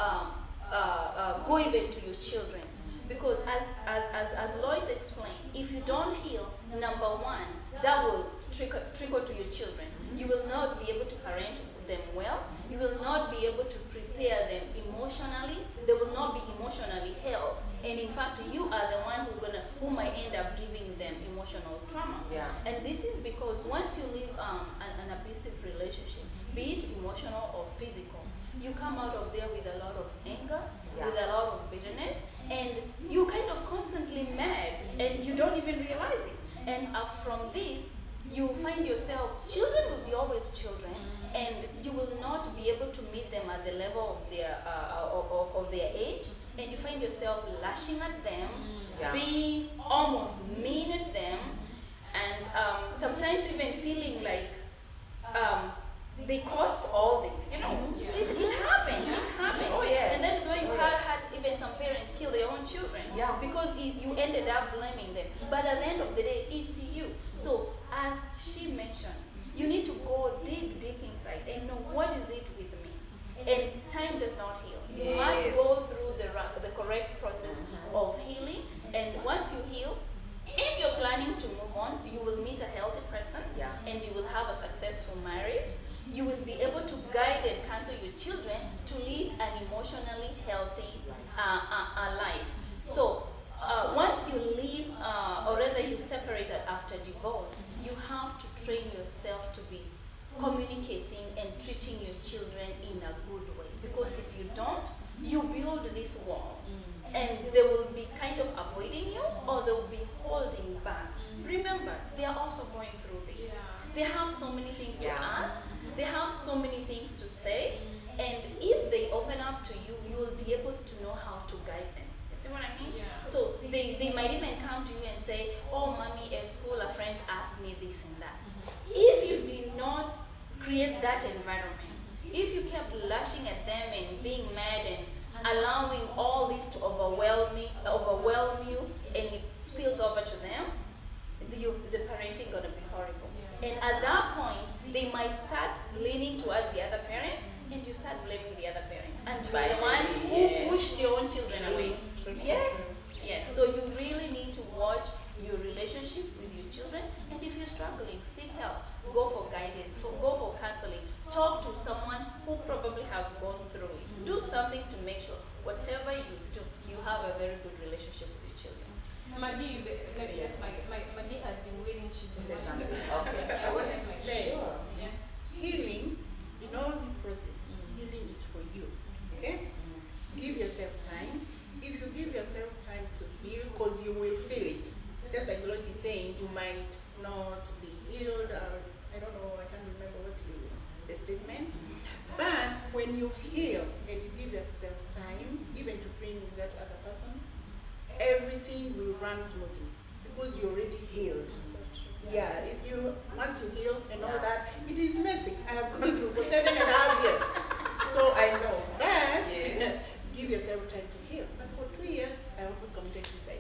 S3: go even to your children. Because as Loise explained, if you don't heal, number one, that will trickle to your children. You will not be able to parent them well. You will not be able to prepare them emotionally. They will not be emotionally held. And in fact, you are the one who might end up giving them emotional trauma. And this is because once you leave an abusive relationship, be it emotional or physical, you come out of there with a lot of anger, with a lot of bitterness, and you're kind of constantly mad, and you don't even realize it. And from this, you find yourself, children will be always children, and you will not be able to meet them at the level of their age, and you find yourself lashing at them, being almost mean at them, and sometimes even feeling like they caused all this. It happened. It happened.
S4: Oh, yes.
S3: And that's why you had even some parents kill their own children.
S4: Yeah.
S3: Because you ended up blaming them. But at the end of the day, it's you. So as she mentioned, you need to go deep inside and know what is it with me. And time does not heal. You must go through the correct process of healing. And once you heal, if you're planning to move on, you will meet a healthy person, and you will have a successful marriage. You will be able to guide and counsel your children to lead an emotionally healthy life. So once you leave, or rather you separated after divorce, you have to train yourself to be communicating and treating your children in a good way. Because if you don't, you build this wall. And they will be kind of avoiding you, or they will be holding back. Remember, they are also going through this. They have so many things to ask. They have so many things to say. And if they open up to you, you will be able to know how to guide them. You see what I mean? So they might even come to you and say, oh, mommy, at school, a friend asked me this and that. If you did not create that environment, if you kept lashing at them and being mad and allowing all this to overwhelm you, and it spills over to them, the parenting gonna be horrible. And at that point, they might start leaning towards the other parent, and you start blaming the other parent, and you're the one who pushed your own children away. Yes. So you really need to watch your relationship with your children, and if you're struggling, seek help. Go for guidance, go for counseling. Talk to someone who probably have gone through it. Do something to make sure whatever you do, you have a very good relationship with your children.
S1: Maggie, Maggie has been waiting. She just
S4: Say something.
S1: Okay.
S2: I want to say,
S1: Yeah.
S2: healing, in all this process, healing is for you. Okay? Give yourself time. If you give yourself time to heal, because you will feel it. Just like Loise is saying, you might not be healed, or I don't know, I can't remember the statement. But when you heal and you give yourself time, even to bring that other person, everything will run smoothly because you already healed. If you once you heal and all that, it is messy. I have gone through for 7.5 years, so I know that. Give yourself time to heal. But for 2 years, I almost committed suicide.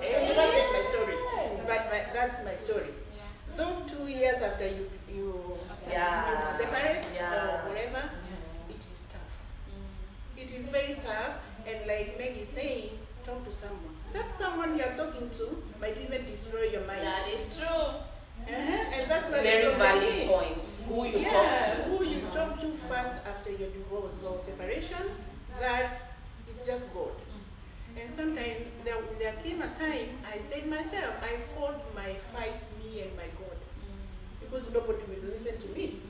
S2: That's my story, but that's my story. Those 2 years after you separate or whatever, it is tough. It is very tough, and like Maggie is saying, talk to someone. That someone you are talking to might even destroy your mind.
S3: That is true.
S2: And that's what
S4: Very valid point. Who you talk to.
S2: Who you talk to first after your divorce or separation, that is just God. And sometimes there came a time I said myself, I fought my fight, me and my God. Because nobody will listen to me.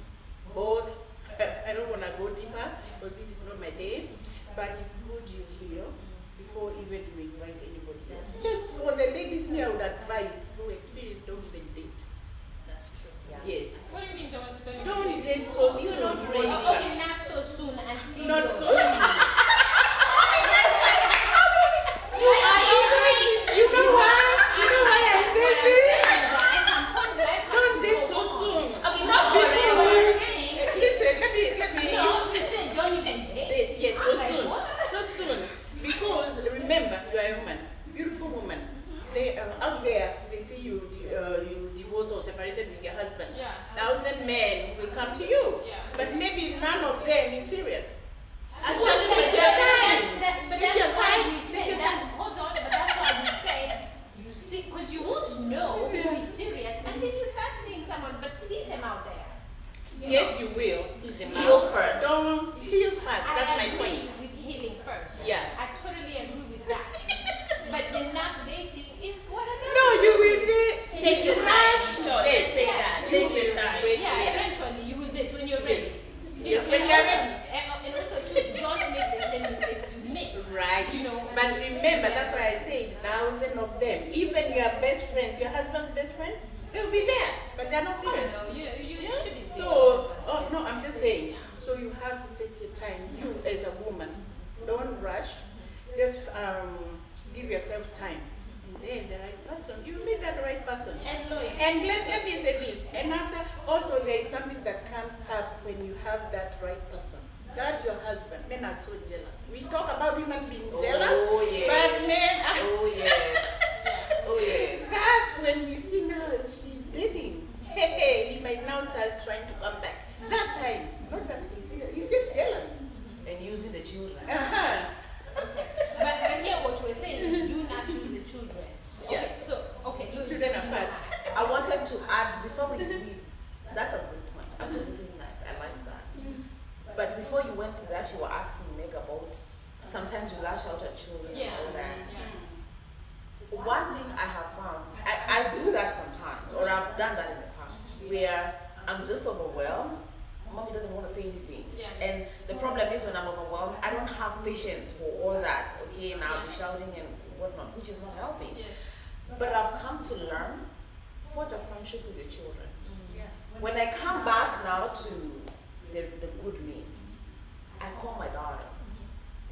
S2: Both, I don't want to go deeper because this is not my day, but it's good you heal before even you invite anybody else. Just for the ladies, me I would advise through experience, don't even date.
S3: That's true.
S2: Yes.
S1: What do you mean
S2: Don't date so soon.
S3: You're not ready.
S1: Okay, not so soon until
S2: Not
S1: you're
S2: so
S1: ready.
S2: You know why I said this? Don't date so soon.
S3: Okay, not forever.
S2: Listen, let me.
S1: No, you said don't even date.
S2: Yes,
S1: I'm
S2: so
S1: like,
S2: soon.
S1: what?
S2: So soon. Because remember, you are a woman, beautiful woman. They out there, they see you divorced or separated with your husband. 1,000 men will come to you. But maybe none of them is serious.
S1: But
S2: Just take your time.
S1: But
S2: Take your
S1: that's why
S2: time.
S1: we
S2: Take
S1: say
S2: your
S1: that's
S2: time.
S1: hold on. But that's why we say you see, because you won't know who is serious until you start seeing someone. But see them out there.
S2: Yes, you will. See them
S4: Heal
S2: out.
S4: first.
S2: Don't heal first. That's
S1: I
S2: my
S1: agree
S2: point.
S1: with healing first.
S2: Yeah.
S1: I totally agree with that. But the not dating is what I know.
S2: No, you will date.
S3: Take your time. Sure,
S2: Yes.
S3: let's say that. Take your time.
S1: Yeah, eventually you will date when you're ready.
S2: Yes, when you're ready. said, thousands of them. Even your best friends, your husband's best friend, they'll be there, but they're not serious.
S1: No, you
S2: Yeah?
S1: shouldn't.
S2: So, no, I'm just saying. So you have to take your time. You as a woman, don't rush. Just give yourself time. And then the right person, you meet that right person.
S4: And Loise.
S2: And let me say this. And after, also there is something that comes up when you have that right person. That's your husband. Men are so jealous. We talk about women being jealous,
S4: Oh yes.
S2: but men are
S4: Oh yes. Oh yes.
S2: that when you see now she's dating, hey, he might now start trying to come back. That time, not that he's just jealous.
S4: And using the children.
S2: Uh-huh.
S1: But here what we're saying is do not choose the children.
S2: Yeah.
S1: Okay, so, okay, Loise,
S2: Children
S1: what
S2: are
S1: do you
S2: fast.
S1: want?
S4: I wanted to add before we leave. That's a good point. Absolutely nice. I like that. But before you went to that, you were asking Meg about sometimes you lash out at children
S1: Yeah.
S4: and all that.
S1: Yeah.
S4: One thing I have found, I do that sometimes, or I've done that in the past, where I'm just overwhelmed. Mommy doesn't want to say anything.
S1: Yeah.
S4: And the problem is when I'm overwhelmed, I don't have patience for all that, okay? And I'll be shouting and whatnot, which is not helping.
S1: Yes.
S4: But I've come to learn, forge a friendship with your children.
S2: Yeah.
S4: When I come back now to the good me, I call my daughter.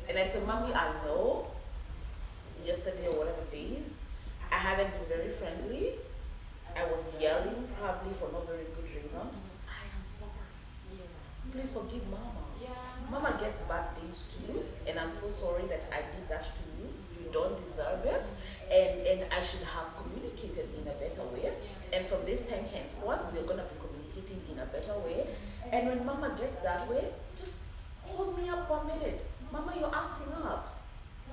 S4: And I say, Mommy, I know yesterday or whatever days, I haven't been very friendly. I was yelling probably for no very good reason. I am sorry.
S1: Yeah.
S4: Please forgive Mama.
S1: Yeah.
S4: Mama gets bad days too, and I'm so sorry that I did that to you. You don't deserve it, and I should have communicated in a better way.
S1: Yeah.
S4: And from this time henceforth, we're gonna be communicating in a better way. And when Mama gets that way, just hold me up for a minute. Mama, you're acting up.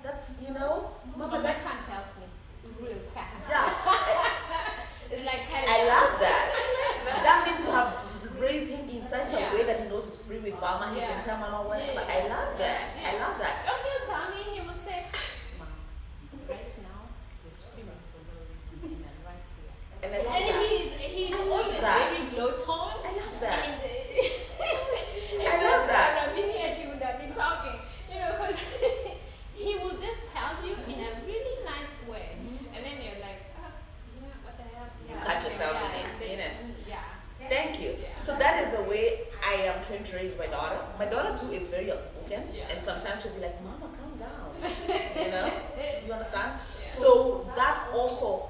S4: That's, Mama,
S1: My
S4: that's.
S1: son tells me real fast.
S4: Yeah,
S1: It's like
S4: I love that. That means to have raised him in such a
S1: Yeah.
S4: way that he knows he's free with Mama. He
S1: Yeah.
S4: can tell Mama whatever.
S1: Yeah.
S4: I love that.
S1: Yeah.
S4: I love that.
S1: Oh, he'll tell me, he will say, Mom, right now, you're screaming for no reason, and I'm right here.
S4: And I love
S1: And
S4: that.
S1: he's
S4: I love
S1: always
S4: that.
S1: very low tone.
S4: I love that.
S1: And,
S4: I love that.
S1: If I've been here, she would have been talking, because he will just tell you in a really nice way. And then you're like, oh, what the hell?
S4: You catch yourself in it,
S1: and then-
S4: you know.
S1: Yeah.
S4: Thank you. So that is the way I am trying to raise my daughter. My daughter too is very outspoken,
S1: Yeah.
S4: and sometimes she'll be like, "Mama, calm down." You understand?
S1: Yeah.
S4: So that also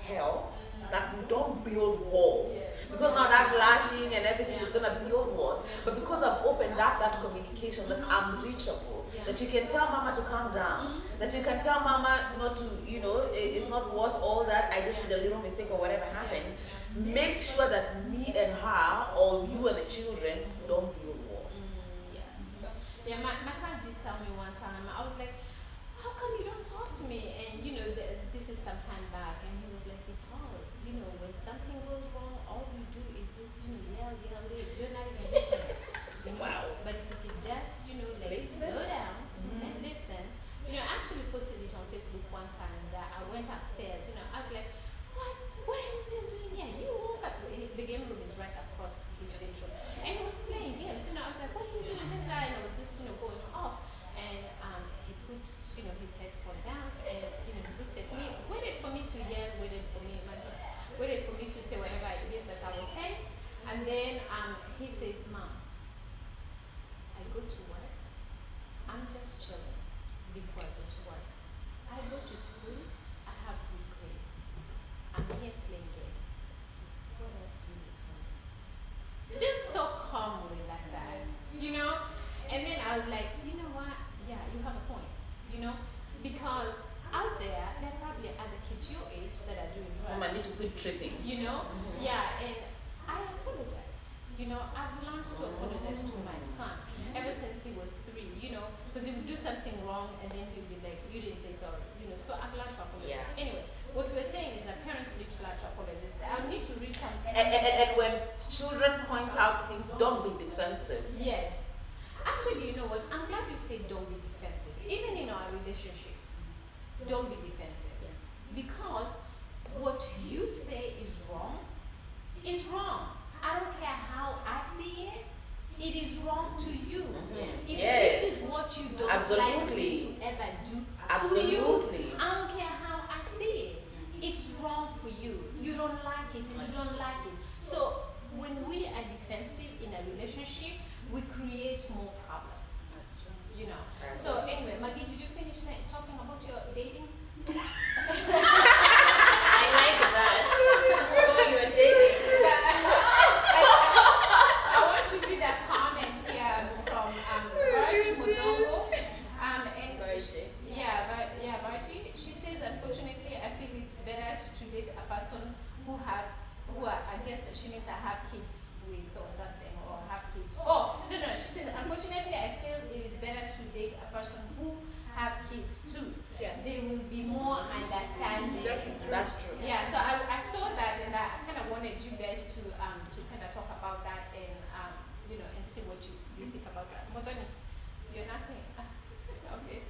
S4: helps that we don't build walls.
S1: Yeah.
S4: Because now that lashing and everything is gonna build walls. But because I've opened up that communication, that I'm reachable,
S1: Yeah.
S4: that you can tell Mama to calm down, that you can tell Mama not to, it's not worth all that. I just did a little mistake or whatever happened. Make sure that me and her, or you and the children, don't build walls. Yes.
S1: Yeah, my son did tell me one time, I was like, how come you don't talk to me? And this is some time back, and he was like, because, when something goes wrong, all you do is just, yell, you're not even listening.
S4: Wow.
S1: But if you could just,
S4: Listen.
S1: slow down and listen. I actually posted it on Facebook one time that I went upstairs, I was like, what are you still doing here? You woke up. The game room is right across his bedroom. And he was playing games. I was like, what are you doing? And I was just, going off. And he put, his headphone down and, he looked at me, waited for me to yell, waited for me to say whatever it is that I was saying. And then he says, Mom, I go to work. I'm just chilling before I go to work. I go to school. I have good grades. I'm here playing games. What else do you need from me? Just so calmly like that, And then I was like, you know what? Yeah, you have a point, Because out there are probably other kids your age that are doing drugs.
S4: Mama need to quit tripping.
S1: Yeah, and I apologized. I've learned to apologize to my son ever since he was 3, because he would do something wrong and then he'd be like, you didn't say sorry, so I've learned to apologize.
S4: Yeah.
S1: Anyway, what we're saying is that parents need to learn to apologize. I need to reach out.
S4: And when children point out things, don't be defensive.
S1: Yes. Actually, you know what? I'm glad you said don't be defensive. Even in our relationships, don't be defensive. Because what you say is wrong is wrong. I don't care how I see it. It is wrong to you. If
S4: Yes.
S1: this is what you don't
S4: Absolutely.
S1: like me to ever do to you,
S4: Absolutely.
S1: I don't care date a person who I guess she means I have kids with or something, or have kids. Oh, no, she said, unfortunately, I feel it is better to date a person who have kids too.
S2: Yeah.
S1: They will be more understanding.
S4: That's true.
S1: Yeah, so I saw that, and I kind of wanted you guys to kind of talk about that, and and see what you think about that. Modoni, you're not me. Okay.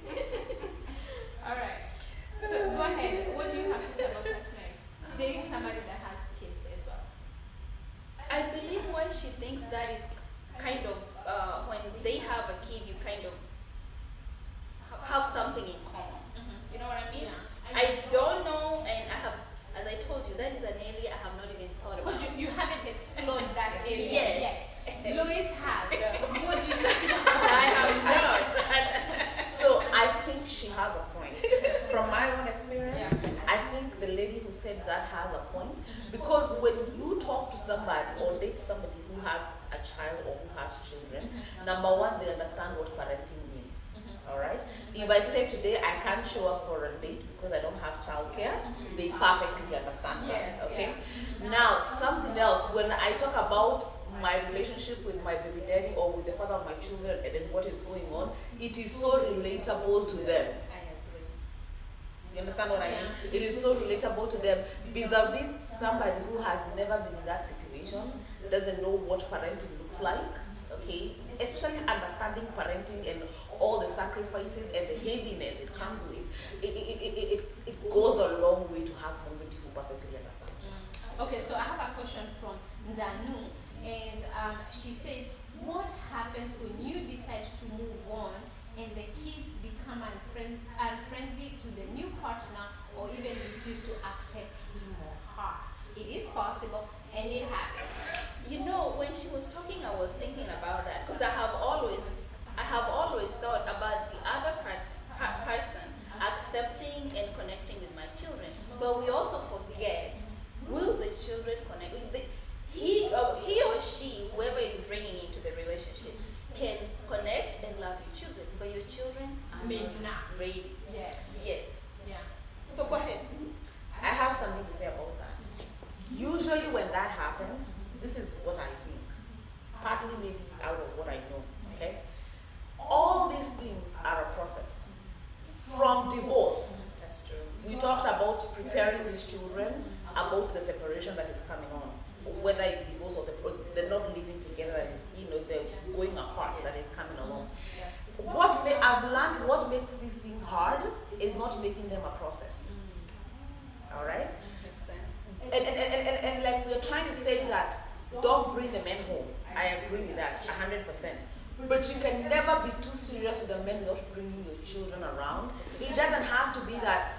S1: All right. So go ahead. What do you have to say about that, Meg? Dating somebody that has kids as well.
S3: I believe when she thinks that is kind of when they have a kid, you kind of have something in common. You know what I mean?
S1: Yeah.
S3: I don't know, and I have, as I told you, that is an area I have not even thought about.
S1: Because you haven't explored that area
S3: Yes.
S1: yet. Loise has. What do you think?
S3: I have not.
S4: So I think she has a point. From my own experience,
S1: Yeah.
S4: I think the lady who said that has a point. Because when you talk to somebody or date somebody who has a child or who has children, number one, they understand what parenting means. Alright? If I say today I can't show up for a date because I don't have childcare, they perfectly understand
S1: Yes,
S4: that. Okay?
S1: yeah.
S4: Now, something else, when I talk about my relationship with my baby daddy or with the father of my children and then what is going on, it is so relatable to them.
S3: I agree.
S4: You understand what I mean? It is so relatable to them vis-a-vis somebody who has never been in that situation, doesn't know what parenting looks like, okay? Especially understanding parenting and all the sacrifices and the heaviness it comes with. It goes a long way to have somebody who perfectly understands.
S1: Okay, so I have a question from Danu, and she says, what happens when you decide to move on and the kids become unfriendly to the new partner or even refuse to accept him or her? It is possible, and it happens.
S3: You know, when she was talking, I was thinking about that because I have always thought about the other person accepting and connecting with my children. But we also forget, will the children connect? He or she, whoever is bringing into the relationship, can connect and love your children, but your children are
S1: May
S3: not
S1: not.
S3: ready.
S1: Yes.
S3: Yes.
S1: Yeah.
S3: So go ahead.
S4: I have something to say about that. Usually when that happens, this is what I think. Partly maybe out of what I know, okay? All these things are a process. From divorce,
S3: That's true.
S4: we talked about preparing these children about the separation that is coming on. Whether it's divorce or they're not living together, that is, they're going apart, that is coming along. I've learned what makes these things hard is not making them a process. All right?
S3: Makes sense.
S4: And like we're trying to say that don't bring the men home. I agree with that 100%. But you can never be too serious with the men without bringing your children around. It doesn't have to be that,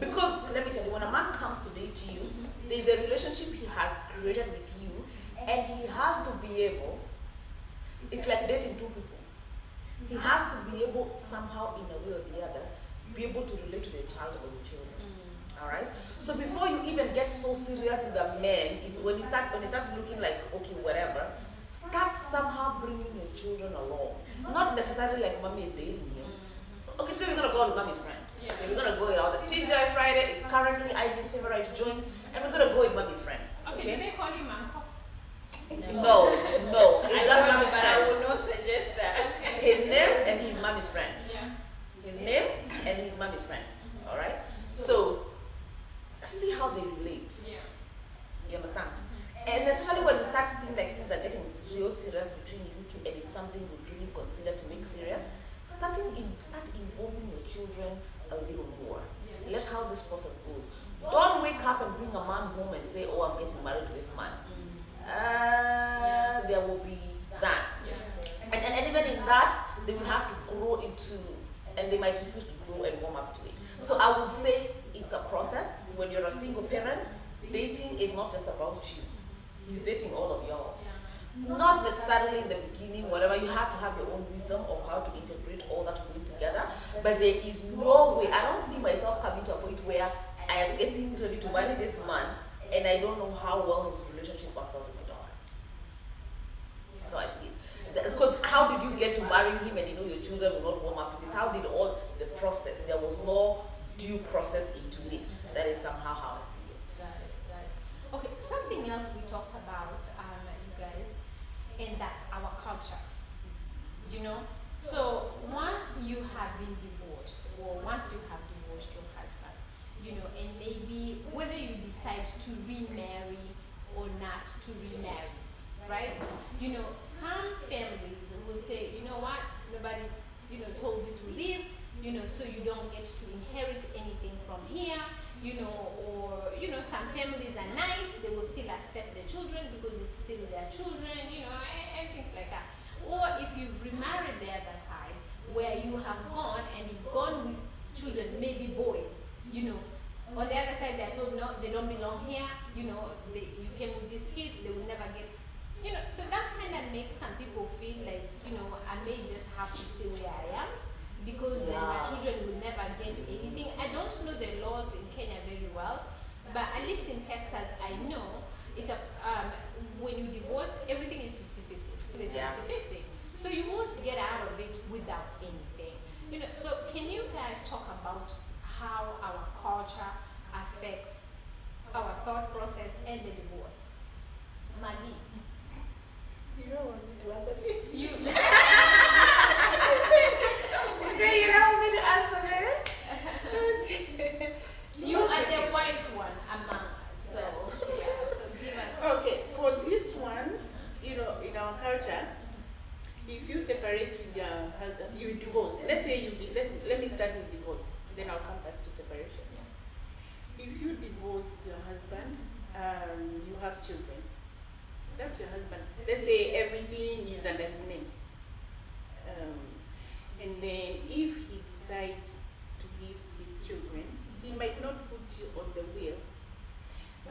S4: because let me tell you, when a man comes to date you, there's a relationship he has created with you, and he has to be able, it's like dating two people. He has to be able somehow, in a way or the other, be able to relate to the child or the children. Alright? So before you even get so serious with a man, when it starts looking like, okay, whatever, start somehow bringing your children along. Not necessarily like mommy is dating him. Okay, today we're going to go out with mommy's friend.
S1: Yeah.
S4: Okay, we're going to go out on TGI Friday. It's currently Ivy's favorite joint, and we're going to go with mommy's friend.
S1: Okay, do they call you Uncle?
S4: No, it's just mommy's
S3: but I
S4: friend.
S3: would not suggest that.
S1: Okay.
S4: His name and his mommy's friend.
S1: Yeah.
S4: His name and his mommy's friend. Alright? So, see how they relate.
S1: Yeah.
S4: You understand? And especially when you start seeing like things are getting real serious between you two and it's something you really consider to make serious, start involving your children a little more.
S1: Yeah.
S4: Let how this process goes. Don't wake up and bring a man home and say, oh, I'm getting married to this man. There will be that.
S1: Yeah.
S4: And even in that, they will have to grow into, and they might refuse to grow and warm up to it. So I would say it's a process. When you're a single parent, dating is not just about you. He's dating all of y'all. Not necessarily in the beginning, whatever, you have to have your own wisdom of how to integrate all that going together. But there is no way, I don't see myself coming to a point where I am getting ready to marry this man and I don't know how well his relationship works out with my daughter. So I feel, because how did you get to marrying him and your children will not warm up to this? How did all the process, there was no due process into it. That is somehow how I see it.
S1: decides to remarry or not to remarry, right? You know, some families will say, you know what, nobody, you know, told you to leave, you know, so you don't get to inherit anything from here, you know, or, you know, some families are nice, they will still accept the children because it's still their children, you know, and things like that. Or if you remarried the other side, where you have gone and you've gone with children, maybe boys, you know, on the other side they're told no, they don't belong here, you know, you came with these kids, they will never get, you know, so that kind of makes some people feel like, you know, I may just have to stay where I am because then my children will never get anything. I don't know the laws in Kenya very well, but at least in Texas I know it's a when you divorce, everything is 50-50, split 50-50. So you won't get out of it without anything. You know, so can you guys talk about how our culture affects our thought process and the divorce? Maggie.
S2: You don't want me to answer this?
S1: You
S2: She said you don't want me to answer this?
S1: you as a wise one among us. So yeah, so give us
S2: Okay, for this one, you know, in our culture, if you separate with your husband, you divorce. Let's say let me start with divorce, then I'll come back to separation. If you divorce your husband, you have children. That's your husband. Let's say everything is under his name. And then if he decides to give his children, he might not put you on the will.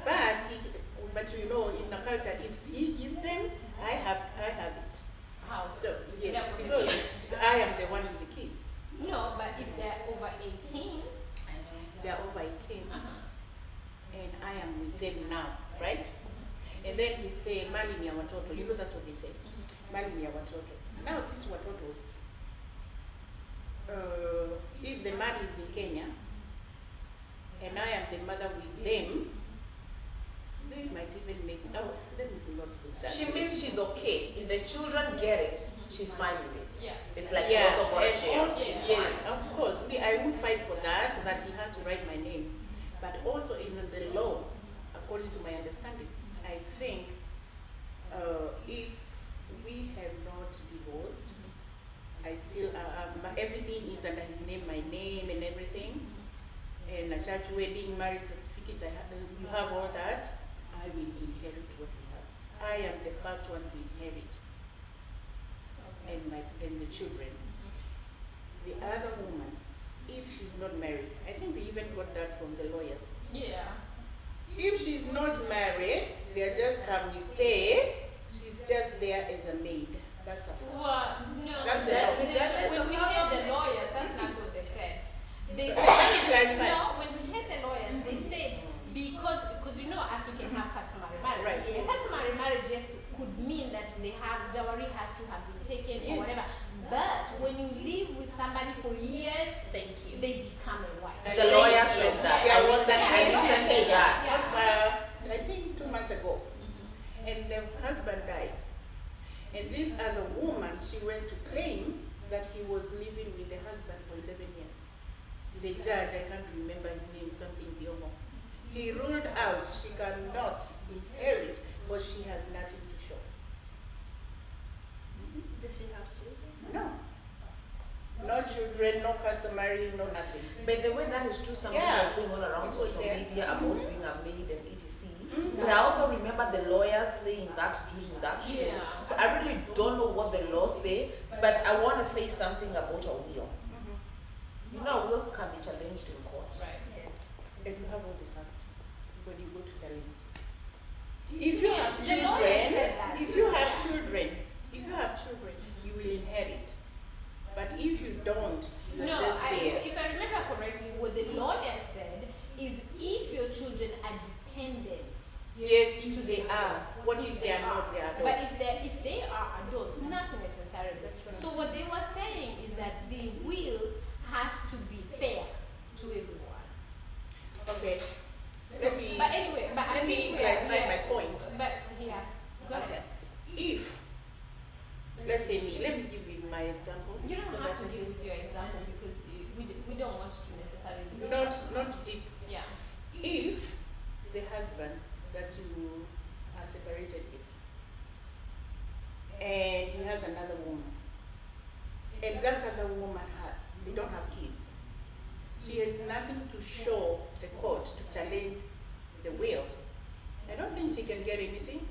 S2: But you know, in the culture, if he gives them, I have it.
S1: how.
S2: So yes,
S1: That would be
S2: because
S1: kids.
S2: I am the one with the kids.
S1: No, but if they're over 18,
S2: They are over 18,
S1: uh-huh.
S2: and I am with them now, right? And then he say, "Mali ni ya watoto." You know that's what they say. Mali ni ya watoto. Now this watotos. If the man is in Kenya, and I am the mother with them, they might even make. Oh, let me not do that.
S4: She means she's okay. If the children get it, she's fine with it.
S1: Yeah.
S4: It's like
S2: Yeah,
S4: she also got a
S2: and
S4: share.
S2: also,
S1: Yes.
S2: yes, of course. Me, I would fight for that he has to write my name. But also in the law, according to my understanding, I think if we have not divorced, I still everything is under his name, my name and everything, and a church wedding, marriage certificates. You have all that. I will inherit what he has. I am the first one to inherit, and the children. The other woman, if she's not married, I think we even got that from the lawyers.
S1: Yeah.
S2: If she's not married, they just come, you stay. She's just there as a maid. That's a fact.
S1: Well, no.
S2: That's the
S1: that-
S2: law.
S1: that- when we had the lawyers, that's not what they said. They
S2: Let me
S1: said,
S2: clarify.
S1: no, when we had the lawyers, they said, because you know, as we can have customary marriage.
S2: Right.
S1: And customary marriage just could mean that they have, dowry has to have been taken
S2: Yes.
S1: or whatever. But when you live with somebody for years,
S3: Thank you.
S1: they become a wife.
S4: The lawyer said that.
S2: Yeah,
S4: I
S2: was
S4: listened,
S2: that-
S4: I
S2: yeah,
S4: listened to
S1: yeah.
S4: that.
S2: I think 2 months ago, and the husband died. And this other woman, she went to claim that he was living with the husband for 11 years. The judge, I can't remember his name, something Diomo. He ruled out she cannot inherit because she has nothing to show.
S3: Does she have children?
S2: No. No children, no customary, no nothing.
S4: By the way, that is true. Something
S2: Yeah.
S4: was going on around
S2: It was
S4: social
S2: there.
S4: media about being a maid and etc.
S2: Mhm.
S4: But I also remember the lawyers saying that during that show.
S1: Yeah.
S4: So I really don't know what the laws say, but I want to say something about a will. You know, a will can be challenged in court.
S1: Right.
S3: Yes.
S2: And you have all the facts when you go to challenge. If you have
S1: The lawyer
S2: children,
S1: said that
S2: if
S1: too,
S2: you
S1: yeah.
S2: have children, you will inherit. But if you don't, you're
S1: No,
S2: just there.
S1: if I remember correctly, what the lawyer said is if your children are dependent
S2: Yes,
S1: to
S2: if
S1: the
S2: they are. What if they are not? They are
S1: But
S2: adults.
S1: if they are adults, not necessarily.
S2: That's right.
S1: So what they were saying is that the will has to be fair to everyone.
S2: Okay.
S1: So,
S2: Let me
S1: but anyway, but I
S2: let me
S1: think we are-
S2: clarify
S1: we
S2: my
S1: are-
S2: point.
S1: But yeah, go
S2: Okay.
S1: ahead.
S2: If, let's say me, let me give you my example.
S1: You don't
S2: so
S1: have
S2: that
S1: to
S2: I
S1: give with your example because we don't want to necessarily.
S2: can- not deep.
S1: Yeah.
S2: If the husband if that other woman they don't have kids, she has nothing to show the court to challenge the will. I don't think she can get anything.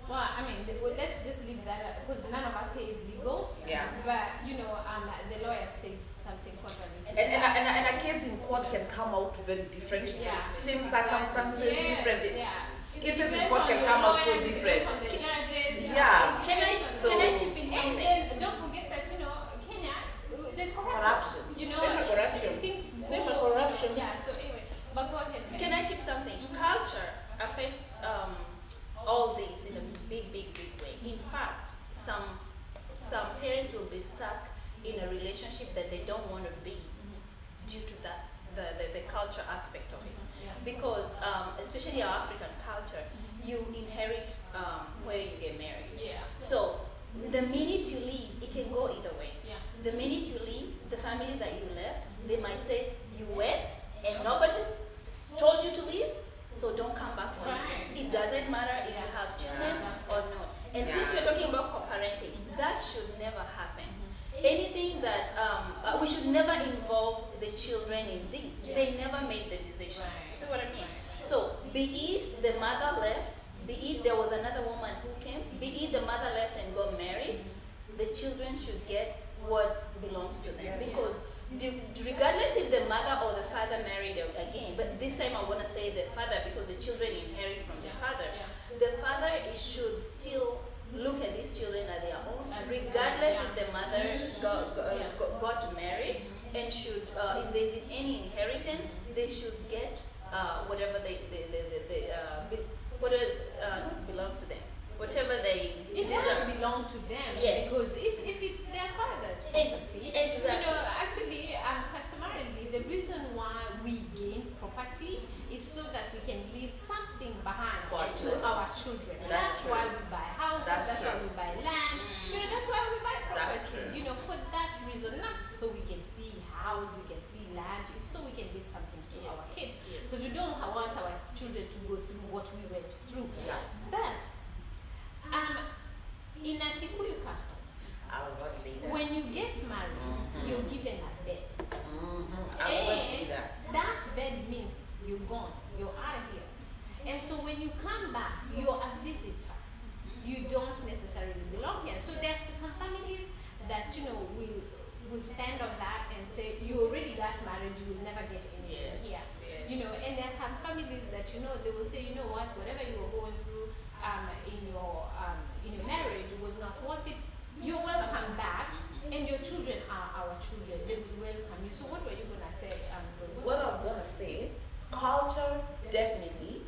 S1: Well, I mean, let's just leave that because none of us here is legal.
S4: Yeah.
S1: But the lawyer said something contrary to
S4: And
S1: that.
S4: a case in court can come out very different.
S1: Yeah.
S4: Same circumstances,
S1: Yes,
S4: different.
S1: yeah.
S4: Cases in
S1: Depends
S4: court
S1: on
S4: can
S1: the
S4: come out so
S1: lawyers,
S4: different.
S1: depends on the judges.
S4: Yeah.
S3: Can I chip in
S1: And
S3: something?
S1: then don't forget that Kenya, there's corruption.
S2: Corruption.
S1: Things
S2: Same
S1: go-
S2: corruption.
S1: Yeah. So anyway, but go ahead. Mary.
S3: Can I tip something? Culture affects all this in a big way. In fact, some parents will be stuck in a relationship that they don't want to be due to that the culture aspect of it.
S1: Yeah.
S3: Because especially our African culture, you inherit where you get married.
S1: Yeah.
S3: So the minute you leave, it can go either way.
S1: Yeah.
S3: The minute you leave, the family that you left, they might say you went and nobody told you to leave, so don't come back for
S1: Right.
S3: it. It doesn't matter if you have children or not. And since we're talking about co-parenting, that should never happen. Anything that we should never involve the children in this.
S1: Yeah.
S3: They never made the decision.
S1: Right.
S3: You see what I mean? So be it the mother left, be it there was another woman who came, be it the mother left and got married, the children should get what belongs to them.
S2: Yeah.
S3: Because regardless if the mother or the father married again, but this time I want to say the father because the children inherit from the father.
S1: Yeah.
S3: The father should still look at these children as their own,
S1: As
S3: regardless
S1: yeah.
S3: if the mother got married, and should if there's any inheritance, they should get whatever whatever not belongs to them, whatever they
S1: It
S3: deserve.
S1: doesn't belong to them
S3: Yes.
S1: because if it's their father's property.
S3: Exactly.
S1: Actually, customarily, the reason why we gain property is so that we can leave something behind
S4: For our
S1: to
S4: children.
S1: our children.
S4: That's
S1: That's why we buy houses.
S4: That's
S1: That's why
S4: true.
S1: we buy land. That's why we buy
S4: That's
S1: property.
S4: true.
S1: For that reason, not so we can see house, we can see land. It's so we can leave something to our kids because we don't want our children to go through what we went through.
S4: Yeah.
S1: But in a Kikuyu custom,
S4: I was about to say that.
S1: when you get married, you're given a bed.
S4: I was about to say
S1: And
S4: that.
S1: that bed means you're gone, you're out of here. And so when you come back, you're a visitor. You don't necessarily belong here. So there are some families that will stand on that and say you already got married, you will never get anything here. And there are some families that they will say, whatever you were going through in your marriage was not worth it. You're welcome back, and your children are our children. They will welcome you. So what were you gonna say, Loise?
S4: What I was gonna say, culture definitely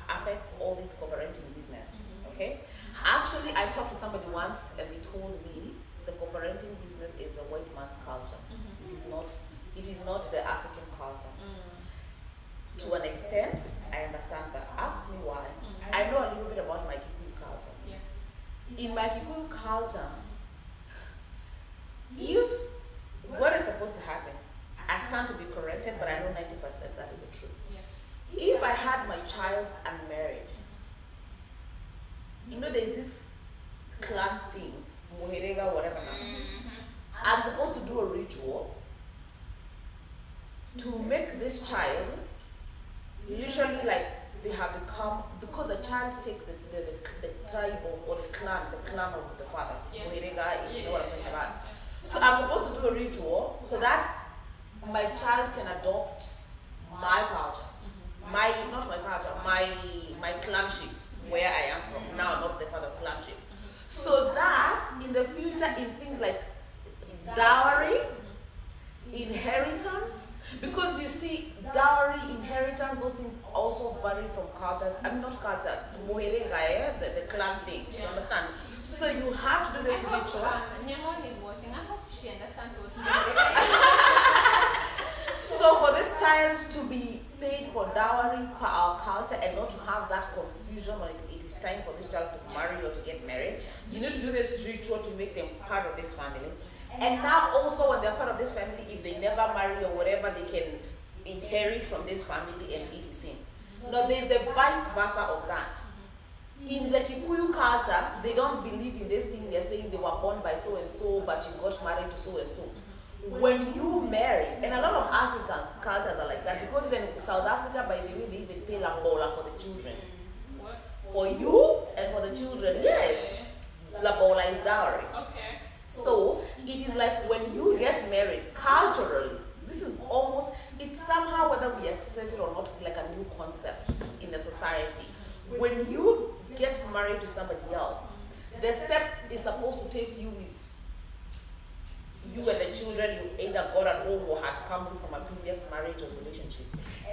S4: affects all this co-parenting business. Okay? Actually, I talked to somebody once and they told me the co-parenting business is the white man's culture. It is not. It is not the African culture. To an extent, I understand that. Ask me why. I know a little bit about my Kikuyu culture.
S1: Yeah.
S4: In my Kikuyu culture, if what is supposed to happen, I stand to be corrected, but I know 90% that is the truth.
S1: Yeah.
S4: If I had my child unmarried, there's this clan thing, muherega, whatever now. I'm supposed to do a ritual to make this child literally like they have become, because the child takes the tribe or the clan of the father.
S1: Yeah.
S4: Muherega is what I'm talking about. So I'm supposed to do a ritual so that my child can adopt my culture. Not my culture, my clanship, where I am from now, not the father's clanship. So that in the future, in things like dowry, inheritance, because you see, dowry, inheritance, those things also vary from culture. I mean, not culture, muherega, the clan thing, you
S1: Yeah.
S4: understand? So you have to do this ritual.
S1: Nyamon is watching. I hope she understands what
S4: So for this child to be paid for dowry per our culture and not to have that confusion when it is time for this child to marry or to get married, you need to do this ritual to make them part of this family. And now also when they're part of this family, if they never marry or whatever, they can inherit from this family and it is in. Now there's the vice versa of that. In the Kikuyu culture, they don't believe in this thing. They're saying they were born by so and so, but you got married to so and so. When you marry, and a lot of African cultures are like that, because even in South Africa, by the way, they even pay lambola for the children. For you and for the children, yes. Lambola is dowry.
S1: Okay.
S4: So it is like when you get married, culturally, this is almost, it's somehow, whether we accept it or not, like a new concept in the society. When you get married to somebody else, the step is supposed to take you with you and the children you either got at home or had come from a previous marriage or relationship.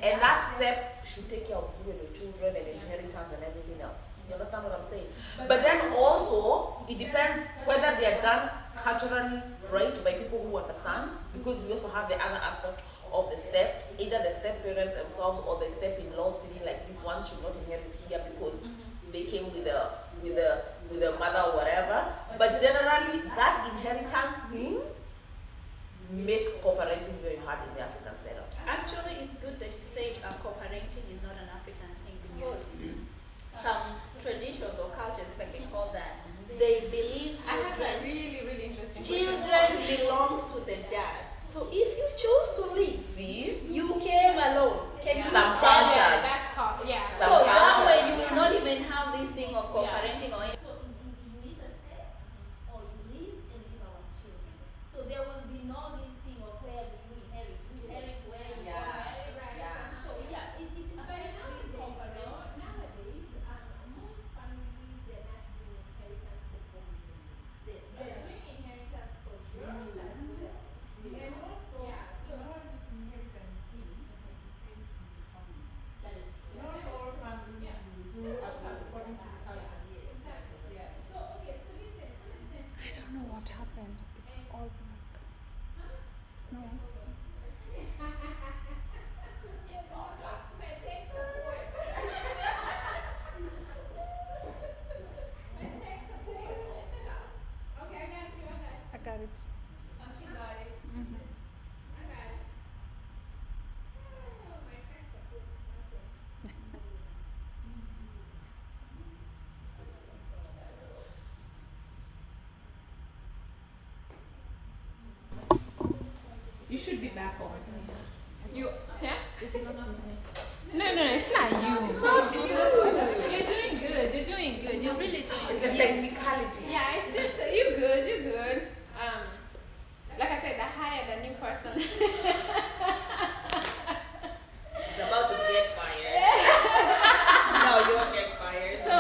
S4: And that step should take care of you and your children and inheritance and everything else. You understand what I'm saying? But then also, it depends whether they are done culturally right by people who understand, because we also have the other aspect of the steps, either the step parents themselves or the step-in-laws feeling like this one should not inherit here because they came with a mother or whatever. But generally, that inheritance thing makes co-parenting very hard in the African setup.
S3: Actually, it's good that you said co-parenting is not an African thing, because some traditions or cultures, if I can call that, they believe
S1: I have a
S3: children
S1: really interesting
S3: children belongs to the dad. So if you chose to leave,
S4: See?
S3: you came alone. Can you
S4: Some
S3: understand
S4: cultures.
S3: that?
S1: That's called, yeah.
S4: Some
S3: So that
S4: cultures.
S3: way you will not even have this thing of co-parenting or anything. So you either stay or you leave and leave our children. So there will be no this thing of where do you inherit. You inherit where you
S4: Yeah.
S3: married, right?
S4: Yeah.
S3: So yeah, it affects this co-parenting.
S5: Nowadays, most families, they're not doing inheritance proposal. They're doing inheritance for girls as well.
S2: And also,
S5: Yeah, so
S2: all this inheritance thing depends on the family.
S5: that is true.
S2: Not all families
S5: Yeah.
S2: will do according to the culture.
S5: Exactly.
S2: Yeah.
S5: So, okay, so listen.
S6: I don't know what happened. It's all black. It's no.
S5: Take support. Take support. Okay, I got you.
S6: I got it.
S5: Oh, she got it. I got it. Oh, my tech support. Awesome.
S1: You should be back on. You, yeah?
S6: This is not me.
S1: No, it's not you. It's not you. You're doing good. You're doing good. You're really doing
S4: The
S1: good.
S4: technicality.
S1: Yeah, it's just you're good. You're good. Like I said, I hired a new person.
S3: It's about to get fired. No, you won't get fired.
S1: So,